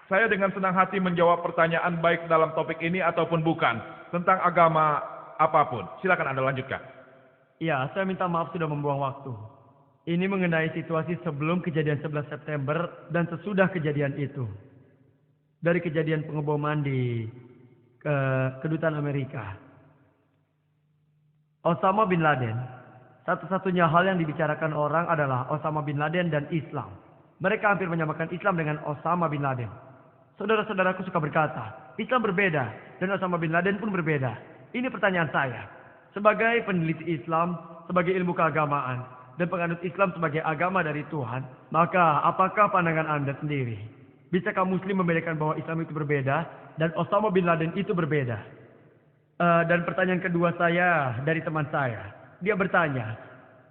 saya dengan senang hati menjawab pertanyaan baik dalam topik ini ataupun bukan, tentang agama apapun. Silakan Anda lanjutkan. Ya, saya minta maaf sudah membuang waktu. Ini mengenai situasi sebelum kejadian 11 September dan sesudah kejadian itu. Dari kejadian pengeboman di kedutaan Amerika. Osama bin Laden. Satu-satunya hal yang dibicarakan orang adalah Osama bin Laden dan Islam. Mereka hampir menyamakan Islam dengan Osama bin Laden. Saudara-saudaraku suka berkata, Islam berbeda dan Osama bin Laden pun berbeda. Ini pertanyaan saya. Sebagai peneliti Islam, sebagai ilmu keagamaan, dan penganut Islam sebagai agama dari Tuhan, maka apakah pandangan Anda sendiri? Bisakah Muslim membedakan bahwa Islam itu berbeda dan Osama bin Laden itu berbeda? Dan pertanyaan kedua saya dari teman saya. Dia bertanya,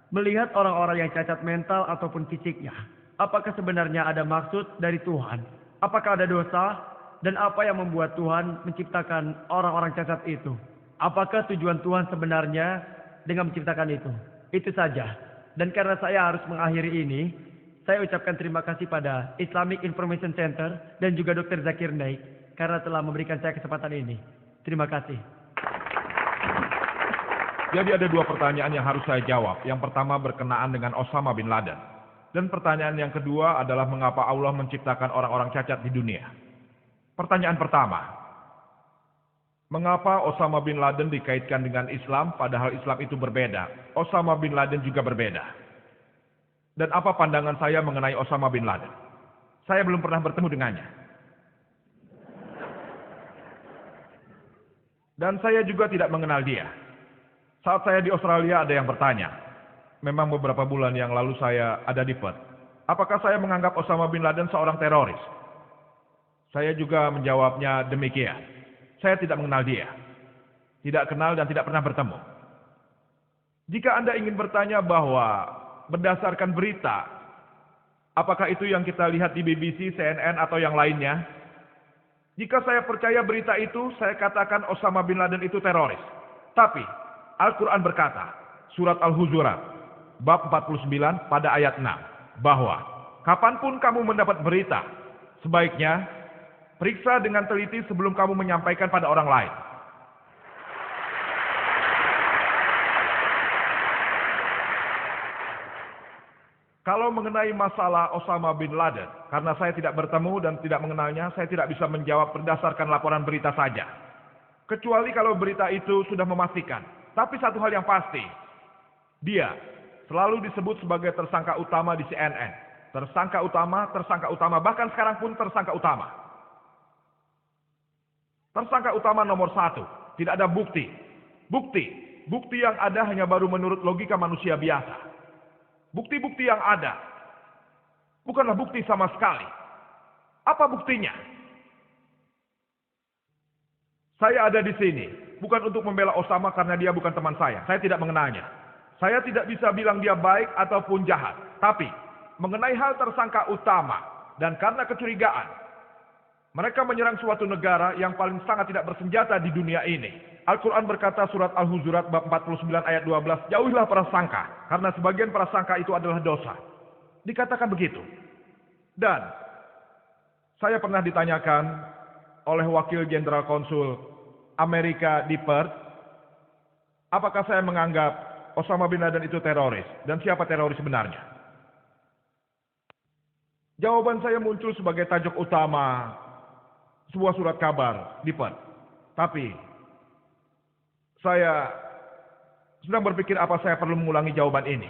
melihat orang-orang yang cacat mental ataupun fisiknya, apakah sebenarnya ada maksud dari Tuhan? Apakah ada dosa? Dan apa yang membuat Tuhan menciptakan orang-orang cacat itu? Apakah tujuan Tuhan sebenarnya dengan menciptakan itu? Itu saja. Dan karena saya harus mengakhiri ini, saya ucapkan terima kasih pada Islamic Information Center dan juga Dr. Zakir Naik karena telah memberikan saya kesempatan ini. Terima kasih. Jadi ada dua pertanyaan yang harus saya jawab. Yang pertama berkenaan dengan Osama bin Laden. Dan pertanyaan yang kedua adalah mengapa Allah menciptakan orang-orang cacat di dunia. Pertanyaan pertama, mengapa Osama bin Laden dikaitkan dengan Islam padahal Islam itu berbeda? Osama bin Laden juga berbeda. Dan apa pandangan saya mengenai Osama bin Laden? Saya belum pernah bertemu dengannya. Dan saya juga tidak mengenal dia. Saat saya di Australia ada yang bertanya, memang beberapa bulan yang lalu saya ada di Perth, apakah saya menganggap Osama bin Laden seorang teroris? Saya juga menjawabnya demikian. Saya tidak mengenal dia. Tidak kenal dan tidak pernah bertemu. Jika Anda ingin bertanya bahwa berdasarkan berita, apakah itu yang kita lihat di BBC, CNN, atau yang lainnya? Jika saya percaya berita itu, saya katakan Osama bin Laden itu teroris. Tapi Al-Quran berkata, surat Al-Hujurat, bab 49 pada ayat 6, bahwa kapanpun kamu mendapat berita, sebaiknya periksa dengan teliti sebelum kamu menyampaikan pada orang lain. Kalau mengenai masalah Osama bin Laden, karena saya tidak bertemu dan tidak mengenalnya, saya tidak bisa menjawab berdasarkan laporan berita saja. Kecuali kalau berita itu sudah memastikan. Tapi satu hal yang pasti, dia selalu disebut sebagai tersangka utama di CNN. Tersangka utama, bahkan sekarang pun tersangka utama. Tersangka utama nomor 1, tidak ada bukti. Bukti yang ada hanya baru menurut logika manusia biasa. Bukti-bukti yang ada bukanlah bukti sama sekali. Apa buktinya? Saya ada di sini, bukan untuk membela Osama karena dia bukan teman saya. Saya tidak mengenalnya. Saya tidak bisa bilang dia baik ataupun jahat. Tapi, mengenai hal tersangka utama, dan karena kecurigaan, mereka menyerang suatu negara yang paling sangat tidak bersenjata di dunia ini. Al-Quran berkata surat Al-Hujurat bab 49 ayat 12, jauhilah prasangka, karena sebagian prasangka itu adalah dosa. Dikatakan begitu. Dan, saya pernah ditanyakan oleh wakil jenderal konsul Amerika di Perth, apakah saya menganggap Osama bin Laden itu teroris dan siapa teroris sebenarnya? Jawaban saya muncul sebagai tajuk utama sebuah surat kabar di Perth. Tapi saya sedang berpikir apa saya perlu mengulangi jawaban ini.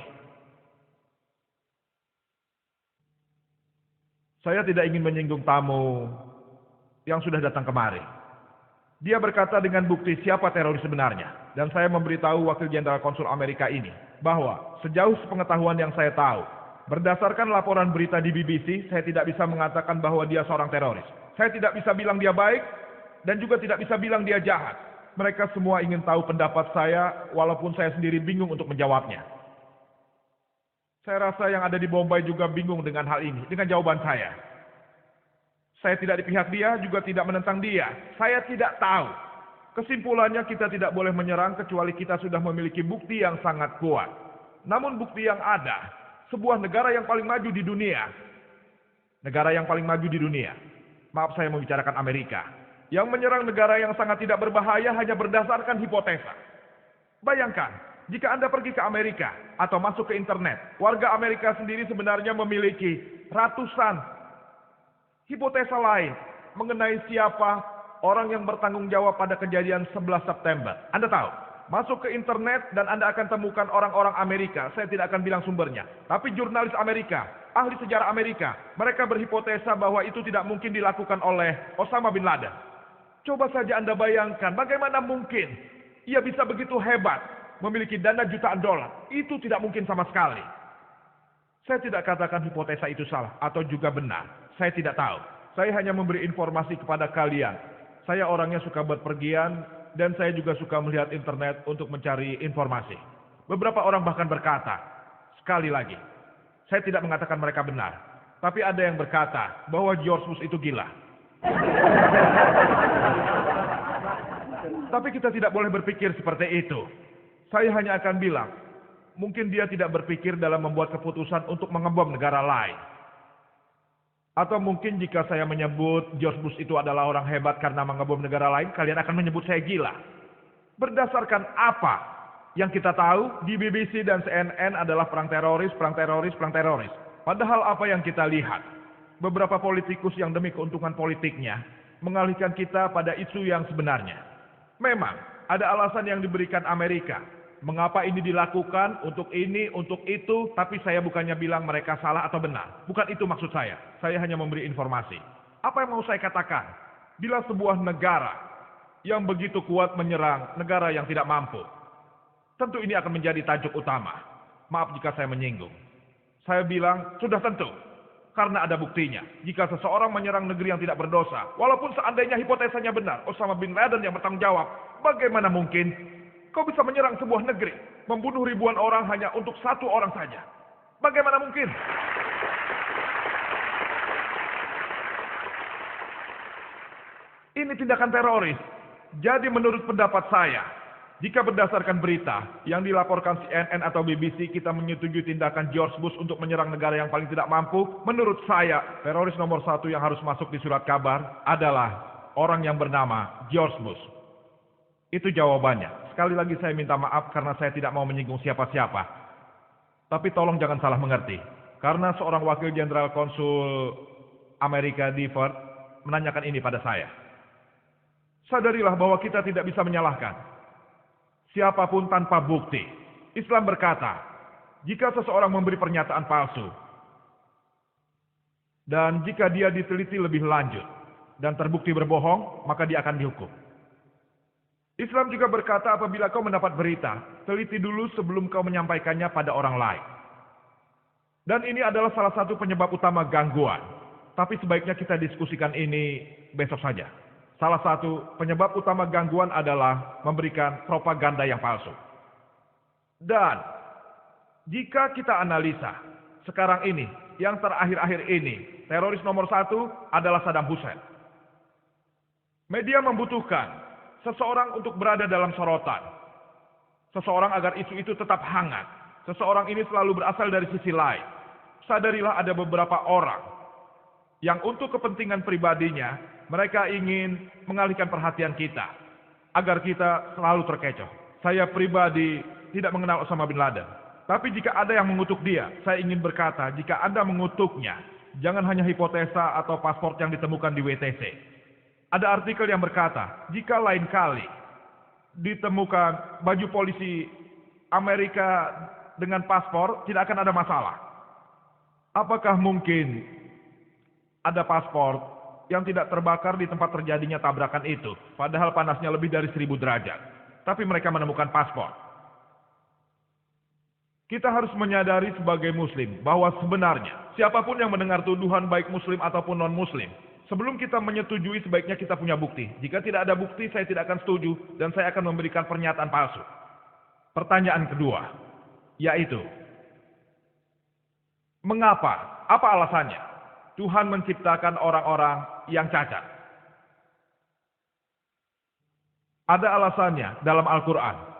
Saya tidak ingin menyinggung tamu yang sudah datang kemari. Dia berkata dengan bukti siapa teroris sebenarnya. Dan saya memberitahu wakil jenderal konsul Amerika ini bahwa sejauh sepengetahuan yang saya tahu, berdasarkan laporan berita di BBC, saya tidak bisa mengatakan bahwa dia seorang teroris. Saya tidak bisa bilang dia baik dan juga tidak bisa bilang dia jahat. Mereka semua ingin tahu pendapat saya walaupun saya sendiri bingung untuk menjawabnya. Saya rasa yang ada di Bombay juga bingung dengan hal ini, dengan jawaban saya. Saya tidak di pihak dia, juga tidak menentang dia. Saya tidak tahu. Kesimpulannya kita tidak boleh menyerang kecuali kita sudah memiliki bukti yang sangat kuat. Namun bukti yang ada, sebuah negara yang paling maju di dunia. Negara yang paling maju di dunia. Maaf saya membicarakan Amerika. Yang menyerang negara yang sangat tidak berbahaya hanya berdasarkan hipotesa. Bayangkan, jika Anda pergi ke Amerika atau masuk ke internet, warga Amerika sendiri sebenarnya memiliki ratusan hipotesa lain mengenai siapa orang yang bertanggung jawab pada kejadian 11 September. Anda tahu, masuk ke internet dan Anda akan temukan orang-orang Amerika, saya tidak akan bilang sumbernya, tapi jurnalis Amerika, ahli sejarah Amerika, mereka berhipotesa bahwa itu tidak mungkin dilakukan oleh Osama bin Laden. Coba saja Anda bayangkan, bagaimana mungkin ia bisa begitu hebat, memiliki dana jutaan dolar. Itu tidak mungkin sama sekali. Saya tidak katakan hipotesa itu salah atau juga benar. Saya tidak tahu. Saya hanya memberi informasi kepada kalian. Saya orangnya suka berpergian dan saya juga suka melihat internet untuk mencari informasi. Beberapa orang bahkan berkata, sekali lagi, saya tidak mengatakan mereka benar, tapi ada yang berkata bahwa George Bush itu gila. Tapi kita tidak boleh berpikir seperti itu. Saya hanya akan bilang, mungkin dia tidak berpikir dalam membuat keputusan untuk mengebom negara lain. Atau mungkin jika saya menyebut George Bush itu adalah orang hebat karena mengebom negara lain, kalian akan menyebut saya gila. Berdasarkan apa yang kita tahu di BBC dan CNN adalah perang teroris, perang teroris, perang teroris. Padahal apa yang kita lihat, beberapa politikus yang demi keuntungan politiknya mengalihkan kita pada isu yang sebenarnya. Memang ada alasan yang diberikan Amerika. Mengapa ini dilakukan, untuk ini, untuk itu, tapi saya bukannya bilang mereka salah atau benar. Bukan itu maksud saya. Saya hanya memberi informasi. Apa yang mau saya katakan? Bila sebuah negara yang begitu kuat menyerang negara yang tidak mampu, tentu ini akan menjadi tajuk utama. Maaf jika saya menyinggung. Saya bilang, sudah tentu. Karena ada buktinya. Jika seseorang menyerang negeri yang tidak berdosa, walaupun seandainya hipotesanya benar, Osama bin Laden yang bertanggung jawab, bagaimana mungkin kau bisa menyerang sebuah negeri, membunuh ribuan orang hanya untuk satu orang saja? Bagaimana mungkin? Ini tindakan teroris. Jadi menurut pendapat saya, jika berdasarkan berita yang dilaporkan CNN atau BBC, kita menyetujui tindakan George Bush untuk menyerang negara yang paling tidak mampu, menurut saya, teroris nomor 1 yang harus masuk di surat kabar adalah orang yang bernama George Bush. Itu jawabannya. Sekali lagi saya minta maaf karena saya tidak mau menyinggung siapa-siapa. Tapi tolong jangan salah mengerti. Karena seorang wakil jenderal konsul Amerika di Ford menanyakan ini pada saya. Sadarilah bahwa kita tidak bisa menyalahkan siapapun tanpa bukti. Islam berkata, jika seseorang memberi pernyataan palsu, dan jika dia diteliti lebih lanjut, dan terbukti berbohong, maka dia akan dihukum. Islam juga berkata, apabila kau mendapat berita, teliti dulu sebelum kau menyampaikannya pada orang lain. Dan ini adalah salah satu penyebab utama gangguan. Tapi sebaiknya kita diskusikan ini besok saja. Salah satu penyebab utama gangguan adalah memberikan propaganda yang palsu. Dan jika kita analisa sekarang ini, yang terakhir-akhir ini, teroris nomor 1 adalah Saddam Hussein. Media membutuhkan seseorang untuk berada dalam sorotan. Seseorang agar isu itu tetap hangat. Seseorang ini selalu berasal dari sisi lain. Sadarilah ada beberapa orang yang untuk kepentingan pribadinya, mereka ingin mengalihkan perhatian kita, agar kita selalu terkecoh. Saya pribadi tidak mengenal Osama bin Laden. Tapi jika ada yang mengutuk dia, saya ingin berkata, jika Anda mengutuknya, jangan hanya hipotesa atau paspor yang ditemukan di WTC. Ada artikel yang berkata, jika lain kali ditemukan baju polisi Amerika dengan paspor, tidak akan ada masalah. Apakah mungkin ada paspor yang tidak terbakar di tempat terjadinya tabrakan itu, padahal panasnya lebih dari 1000 derajat. Tapi mereka menemukan paspor. Kita harus menyadari sebagai muslim, bahwa sebenarnya, siapapun yang mendengar tuduhan baik muslim ataupun non-muslim, sebelum kita menyetujui sebaiknya kita punya bukti. Jika tidak ada bukti, saya tidak akan setuju, dan saya akan memberikan pernyataan palsu. Pertanyaan kedua, yaitu, mengapa? Apa alasannya Tuhan menciptakan orang-orang yang cacat? Ada alasannya dalam Al-Quran.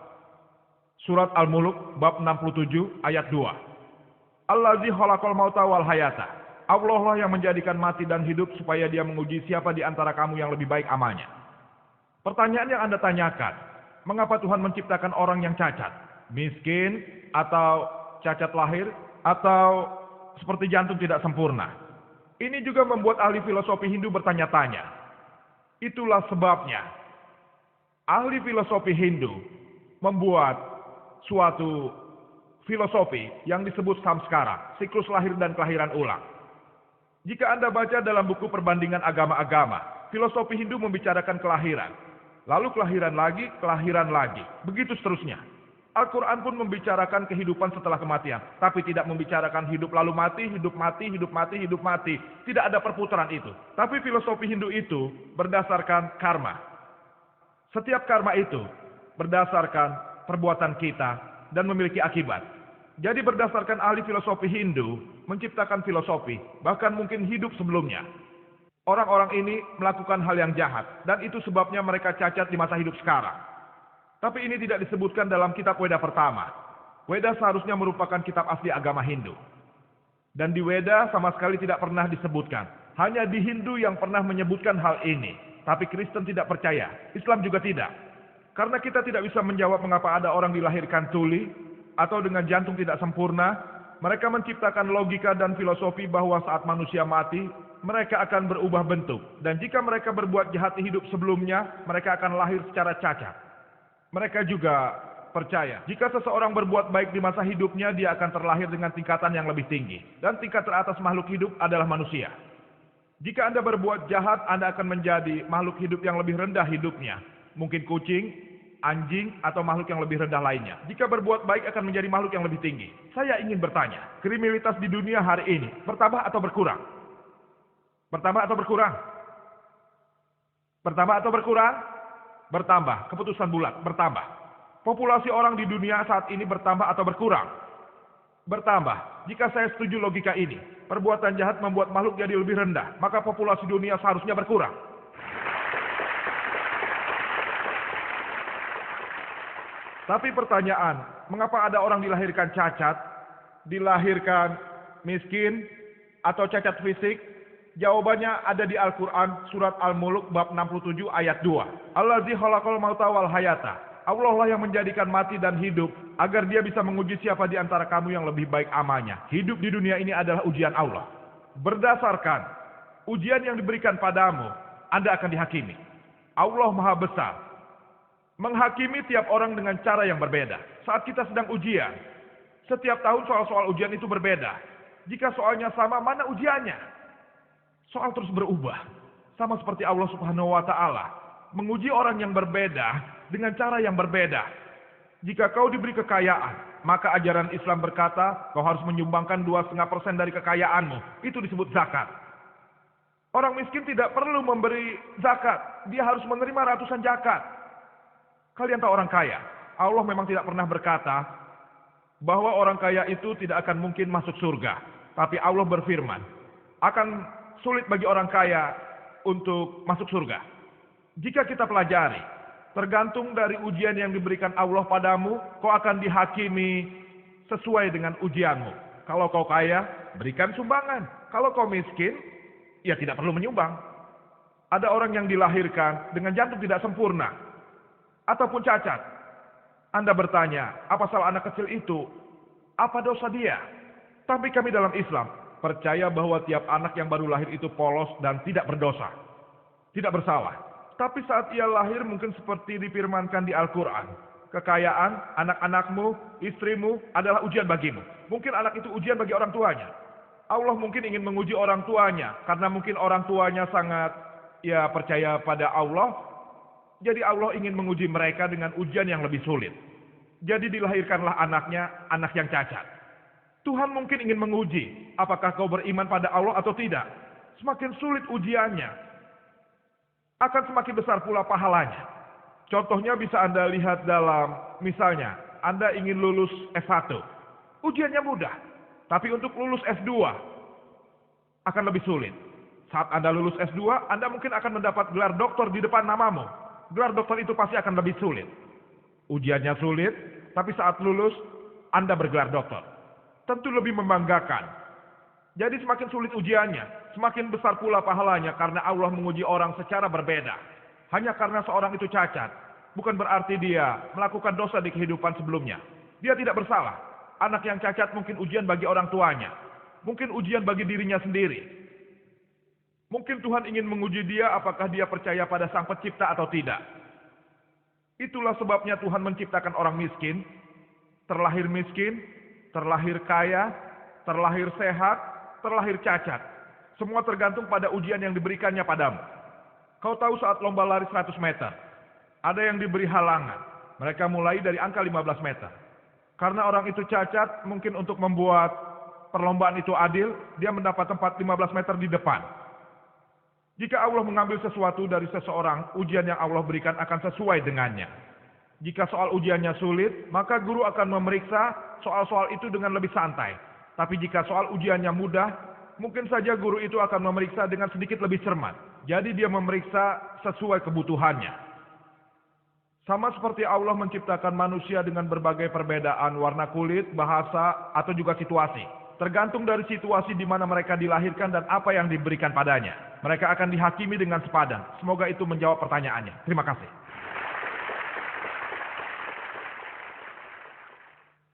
Surat Al-Muluk bab 67 ayat 2. Allazi khalaqal mauta wal hayata. Allah lah yang menjadikan mati dan hidup supaya dia menguji siapa di antara kamu yang lebih baik amalnya. Pertanyaan yang Anda tanyakan, mengapa Tuhan menciptakan orang yang cacat? Miskin atau cacat lahir atau seperti jantung tidak sempurna? Ini juga membuat ahli filosofi Hindu bertanya-tanya. Itulah sebabnya ahli filosofi Hindu membuat suatu filosofi yang disebut samskara, siklus lahir dan kelahiran ulang. Jika Anda baca dalam buku perbandingan agama-agama, filosofi Hindu membicarakan kelahiran, lalu kelahiran lagi, begitu seterusnya. Al-Quran pun membicarakan kehidupan setelah kematian, tapi tidak membicarakan hidup lalu mati, hidup mati, hidup mati, hidup mati. Tidak ada perputaran itu. Tapi filosofi Hindu itu berdasarkan karma. Setiap karma itu berdasarkan perbuatan kita dan memiliki akibat. Jadi berdasarkan ahli filosofi Hindu menciptakan filosofi, bahkan mungkin hidup sebelumnya. Orang-orang ini melakukan hal yang jahat, dan itu sebabnya mereka cacat di masa hidup sekarang. Tapi ini tidak disebutkan dalam kitab Weda pertama. Weda seharusnya merupakan kitab asli agama Hindu. Dan di Weda sama sekali tidak pernah disebutkan. Hanya di Hindu yang pernah menyebutkan hal ini. Tapi Kristen tidak percaya, Islam juga tidak. Karena kita tidak bisa menjawab mengapa ada orang dilahirkan tuli, atau dengan jantung tidak sempurna. Mereka menciptakan logika dan filosofi bahwa saat manusia mati, mereka akan berubah bentuk. Dan jika mereka berbuat jahat di hidup sebelumnya, mereka akan lahir secara cacat. Mereka juga percaya, jika seseorang berbuat baik di masa hidupnya, dia akan terlahir dengan tingkatan yang lebih tinggi. Dan tingkat teratas makhluk hidup adalah manusia. Jika Anda berbuat jahat, Anda akan menjadi makhluk hidup yang lebih rendah hidupnya. Mungkin kucing, anjing, atau makhluk yang lebih rendah lainnya. Jika berbuat baik akan menjadi makhluk yang lebih tinggi. Saya ingin bertanya, kriminalitas di dunia hari ini bertambah atau berkurang? Bertambah atau berkurang? Bertambah atau berkurang? Bertambah. Keputusan bulat, bertambah. Populasi orang di dunia saat ini bertambah atau berkurang? Bertambah. Jika saya setuju logika ini, perbuatan jahat membuat makhluk jadi lebih rendah, maka populasi dunia seharusnya berkurang. Tapi pertanyaan, mengapa ada orang dilahirkan cacat, dilahirkan miskin, atau cacat fisik? Jawabannya ada di Al-Quran, surat Al-Mulk, bab 67 ayat 2. Allazi khalaqal mauta wal hayata. Allah lah yang menjadikan mati dan hidup, agar dia bisa menguji siapa di antara kamu yang lebih baik amalnya. Hidup di dunia ini adalah ujian Allah. Berdasarkan ujian yang diberikan padamu, Anda akan dihakimi. Allah Maha Besar menghakimi tiap orang dengan cara yang berbeda. Saat kita sedang ujian, setiap tahun soal-soal ujian itu berbeda. Jika soalnya sama, mana ujiannya? Soal terus berubah. Sama seperti Allah Subhanahu wa Ta'ala menguji orang yang berbeda dengan cara yang berbeda. Jika kau diberi kekayaan, maka ajaran Islam berkata kau harus menyumbangkan 2,5% dari kekayaanmu. Itu disebut zakat. Orang miskin tidak perlu memberi zakat, dia harus menerima ratusan zakat. Kalian tahu orang kaya, Allah memang tidak pernah berkata bahwa orang kaya itu tidak akan mungkin masuk surga. Tapi Allah berfirman, akan sulit bagi orang kaya untuk masuk surga. Jika kita pelajari, tergantung dari ujian yang diberikan Allah padamu, kau akan dihakimi sesuai dengan ujianmu. Kalau kau kaya, berikan sumbangan. Kalau kau miskin, ya tidak perlu menyumbang. Ada orang yang dilahirkan dengan jantung tidak sempurna, ataupun cacat. Anda bertanya, apa salah anak kecil itu? Apa dosa dia? Tapi kami dalam Islam percaya bahwa tiap anak yang baru lahir itu polos dan tidak berdosa, tidak bersalah. Tapi saat ia lahir mungkin seperti difirmankan di Al-Quran, kekayaan, anak-anakmu, istrimu adalah ujian bagimu. Mungkin anak itu ujian bagi orang tuanya. Allah mungkin ingin menguji orang tuanya, karena mungkin orang tuanya sangat percaya pada Allah. Jadi Allah ingin menguji mereka dengan ujian yang lebih sulit. Jadi dilahirkanlah anaknya, anak yang cacat. Tuhan mungkin ingin menguji, apakah kau beriman pada Allah atau tidak. Semakin sulit ujiannya, akan semakin besar pula pahalanya. Contohnya bisa Anda lihat dalam, misalnya, Anda ingin lulus S1. Ujiannya mudah, tapi untuk lulus S2, akan lebih sulit. Saat Anda lulus S2, Anda mungkin akan mendapat gelar doktor di depan namamu. Gelar dokter itu pasti akan lebih sulit. Ujiannya sulit, tapi saat lulus, Anda bergelar dokter. Tentu lebih membanggakan. Jadi semakin sulit ujiannya, semakin besar pula pahalanya karena Allah menguji orang secara berbeda. Hanya karena seorang itu cacat, bukan berarti dia melakukan dosa di kehidupan sebelumnya. Dia tidak bersalah. Anak yang cacat mungkin ujian bagi orang tuanya. Mungkin ujian bagi dirinya sendiri. Mungkin Tuhan ingin menguji dia apakah dia percaya pada Sang Pencipta atau tidak. Itulah sebabnya Tuhan menciptakan orang miskin, terlahir kaya, terlahir sehat, terlahir cacat. Semua tergantung pada ujian yang diberikannya padamu. Kau tahu saat lomba lari 100 meter, ada yang diberi halangan. Mereka mulai dari angka 15 meter. Karena orang itu cacat, mungkin untuk membuat perlombaan itu adil, dia mendapat tempat 15 meter di depan. Jika Allah mengambil sesuatu dari seseorang, ujian yang Allah berikan akan sesuai dengannya. Jika soal ujiannya sulit, maka guru akan memeriksa soal-soal itu dengan lebih santai. Tapi jika soal ujiannya mudah, mungkin saja guru itu akan memeriksa dengan sedikit lebih cermat. Jadi dia memeriksa sesuai kebutuhannya. Sama seperti Allah menciptakan manusia dengan berbagai perbedaan warna kulit, bahasa, atau juga situasi. Tergantung dari situasi di mana mereka dilahirkan dan apa yang diberikan padanya. Mereka akan dihakimi dengan sepadan. Semoga itu menjawab pertanyaannya. Terima kasih.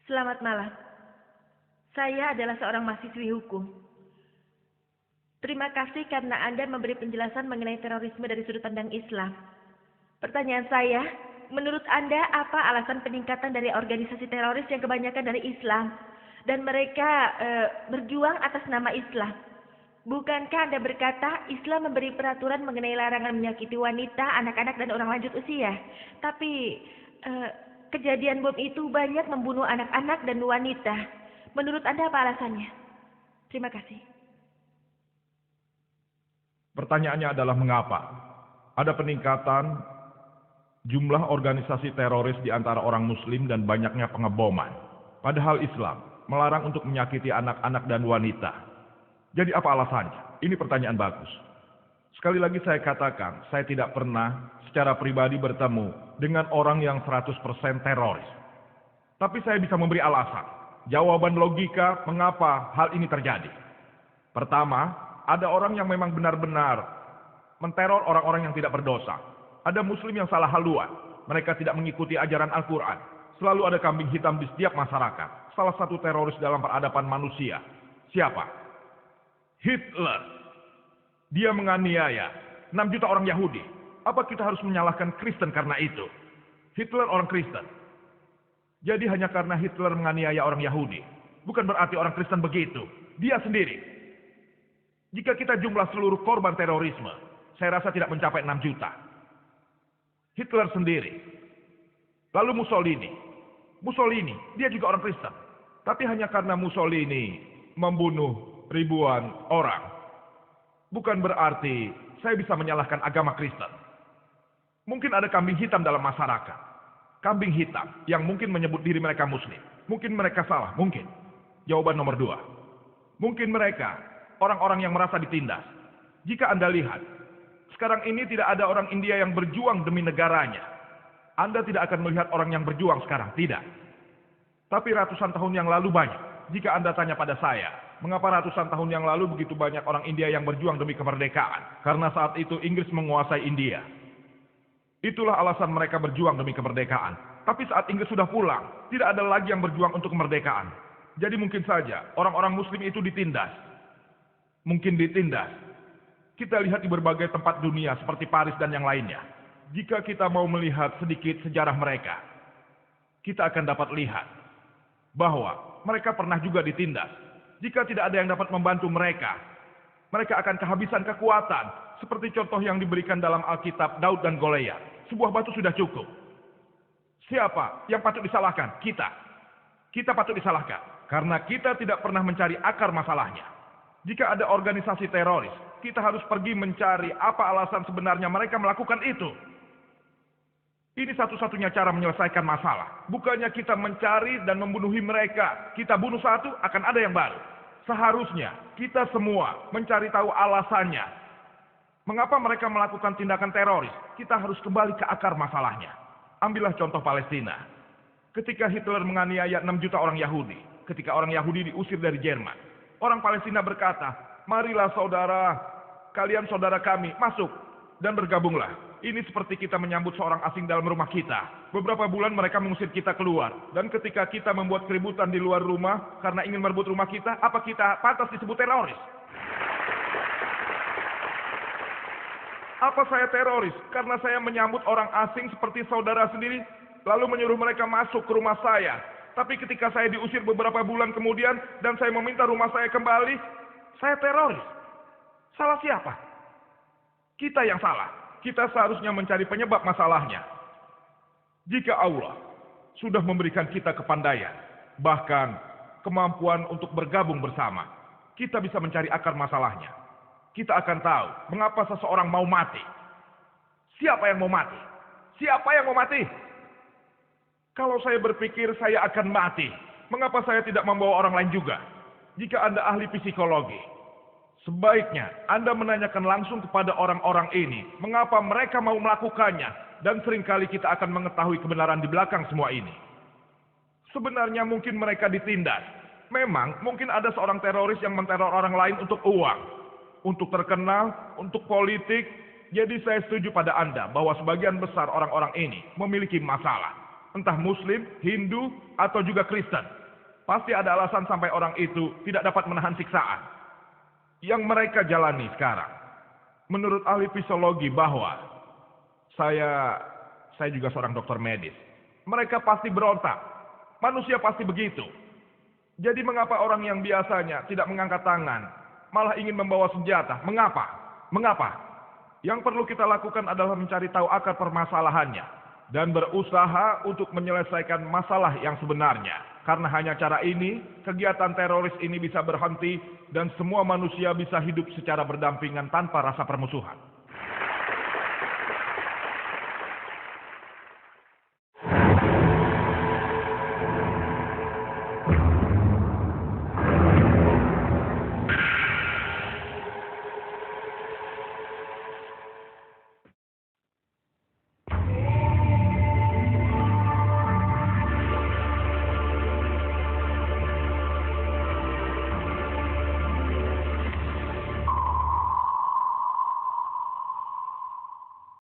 Selamat malam. Saya adalah seorang mahasiswi hukum. Terima kasih karena Anda memberi penjelasan mengenai terorisme dari sudut pandang Islam. Pertanyaan saya, menurut Anda apa alasan peningkatan dari organisasi teroris yang kebanyakan dari Islam dan mereka berjuang atas nama Islam? Bukankah Anda berkata Islam memberi peraturan mengenai larangan menyakiti wanita, anak-anak, dan orang lanjut usia? Tapi kejadian bom itu banyak membunuh anak-anak dan wanita. Menurut Anda apa alasannya? Terima kasih. Pertanyaannya adalah mengapa ada peningkatan jumlah organisasi teroris di antara orang Muslim dan banyaknya pengeboman. Padahal Islam melarang untuk menyakiti anak-anak dan wanita. Jadi apa alasannya? Ini pertanyaan bagus. Sekali lagi saya katakan, saya tidak pernah secara pribadi bertemu dengan orang yang 100% teroris. Tapi saya bisa memberi alasan, jawaban logika mengapa hal ini terjadi. Pertama, ada orang yang memang benar-benar menteror orang-orang yang tidak berdosa. Ada muslim yang salah haluan. Mereka tidak mengikuti ajaran Al-Quran. Selalu ada kambing hitam di setiap masyarakat. Salah satu teroris dalam peradaban manusia. Siapa? Hitler. Dia menganiaya 6 juta orang Yahudi. Apa kita harus menyalahkan Kristen karena itu? Hitler orang Kristen. Jadi hanya karena Hitler menganiaya orang Yahudi. Bukan berarti orang Kristen begitu. Dia sendiri. Jika kita jumlah seluruh korban terorisme, saya rasa tidak mencapai 6 juta. Hitler sendiri. Lalu Mussolini. Mussolini, dia juga orang Kristen. Tapi hanya karena Mussolini membunuh ribuan orang, bukan berarti saya bisa menyalahkan agama Kristen. Mungkin ada kambing hitam dalam masyarakat. Kambing hitam yang mungkin menyebut diri mereka Muslim. Mungkin mereka salah, mungkin. Jawaban nomor 2. Mungkin mereka orang-orang yang merasa ditindas. Jika Anda lihat, sekarang ini tidak ada orang India yang berjuang demi negaranya. Anda tidak akan melihat orang yang berjuang sekarang, tidak. Tapi ratusan tahun yang lalu banyak. Jika Anda tanya pada saya, mengapa ratusan tahun yang lalu begitu banyak orang India yang berjuang demi kemerdekaan? Karena saat itu Inggris menguasai India. Itulah alasan mereka berjuang demi kemerdekaan. Tapi saat Inggris sudah pulang, tidak ada lagi yang berjuang untuk kemerdekaan. Jadi mungkin saja orang-orang Muslim itu ditindas. Mungkin ditindas. Kita lihat di berbagai tempat dunia seperti Paris dan yang lainnya. Jika kita mau melihat sedikit sejarah mereka, kita akan dapat lihat bahwa mereka pernah juga ditindas. Jika tidak ada yang dapat membantu mereka, mereka akan kehabisan kekuatan. Seperti contoh yang diberikan dalam Alkitab Daud dan Goliat. Sebuah batu sudah cukup. Siapa yang patut disalahkan? Kita. Kita patut disalahkan. Karena kita tidak pernah mencari akar masalahnya. Jika ada organisasi teroris, kita harus pergi mencari apa alasan sebenarnya mereka melakukan itu. Ini satu-satunya cara menyelesaikan masalah. Bukannya kita mencari dan membunuhi mereka. Kita bunuh satu, akan ada yang baru. Seharusnya kita semua mencari tahu alasannya. Mengapa mereka melakukan tindakan teroris? Kita harus kembali ke akar masalahnya. Ambillah contoh Palestina. Ketika Hitler menganiaya 6 juta orang Yahudi. Ketika orang Yahudi diusir dari Jerman. Orang Palestina berkata, marilah saudara, kalian saudara kami, masuk dan bergabunglah. Ini seperti kita menyambut seorang asing dalam rumah kita. Beberapa bulan mereka mengusir kita keluar. Dan ketika kita membuat keributan di luar rumah karena ingin merebut rumah kita, apa kita pantas disebut teroris? Apa saya teroris? Karena saya menyambut orang asing seperti saudara sendiri, lalu menyuruh mereka masuk ke rumah saya. Tapi ketika saya diusir beberapa bulan kemudian, dan saya meminta rumah saya kembali, saya teroris. Salah siapa? Kita yang salah. Kita seharusnya mencari penyebab masalahnya. Jika Allah sudah memberikan kita kepandaian, bahkan kemampuan untuk bergabung bersama, kita bisa mencari akar masalahnya. kita akan tahu mengapa seseorang mau mati. Siapa yang mau mati? Siapa yang mau mati? Kalau saya berpikir saya akan mati, mengapa saya tidak membawa orang lain juga? Jika Anda ahli psikologi, sebaiknya Anda menanyakan langsung kepada orang-orang ini mengapa mereka mau melakukannya, dan seringkali kita akan mengetahui kebenaran di belakang semua ini. Sebenarnya mungkin mereka ditindas. Memang mungkin ada seorang teroris yang menteror orang lain untuk uang, untuk terkenal, untuk politik. Jadi saya setuju pada Anda bahwa sebagian besar orang-orang ini memiliki masalah. Entah Muslim, Hindu, atau juga Kristen. Pasti ada alasan sampai orang itu tidak dapat menahan siksaan yang mereka jalani sekarang. Menurut ahli psikologi bahwa saya juga seorang dokter medis. Mereka pasti berontak. Manusia pasti begitu. Jadi mengapa orang yang biasanya tidak mengangkat tangan malah ingin membawa senjata? Mengapa? Mengapa? Yang perlu kita lakukan adalah mencari tahu akar permasalahannya dan berusaha untuk menyelesaikan masalah yang sebenarnya. Karena hanya cara ini, kegiatan teroris ini bisa berhenti dan semua manusia bisa hidup secara berdampingan tanpa rasa permusuhan.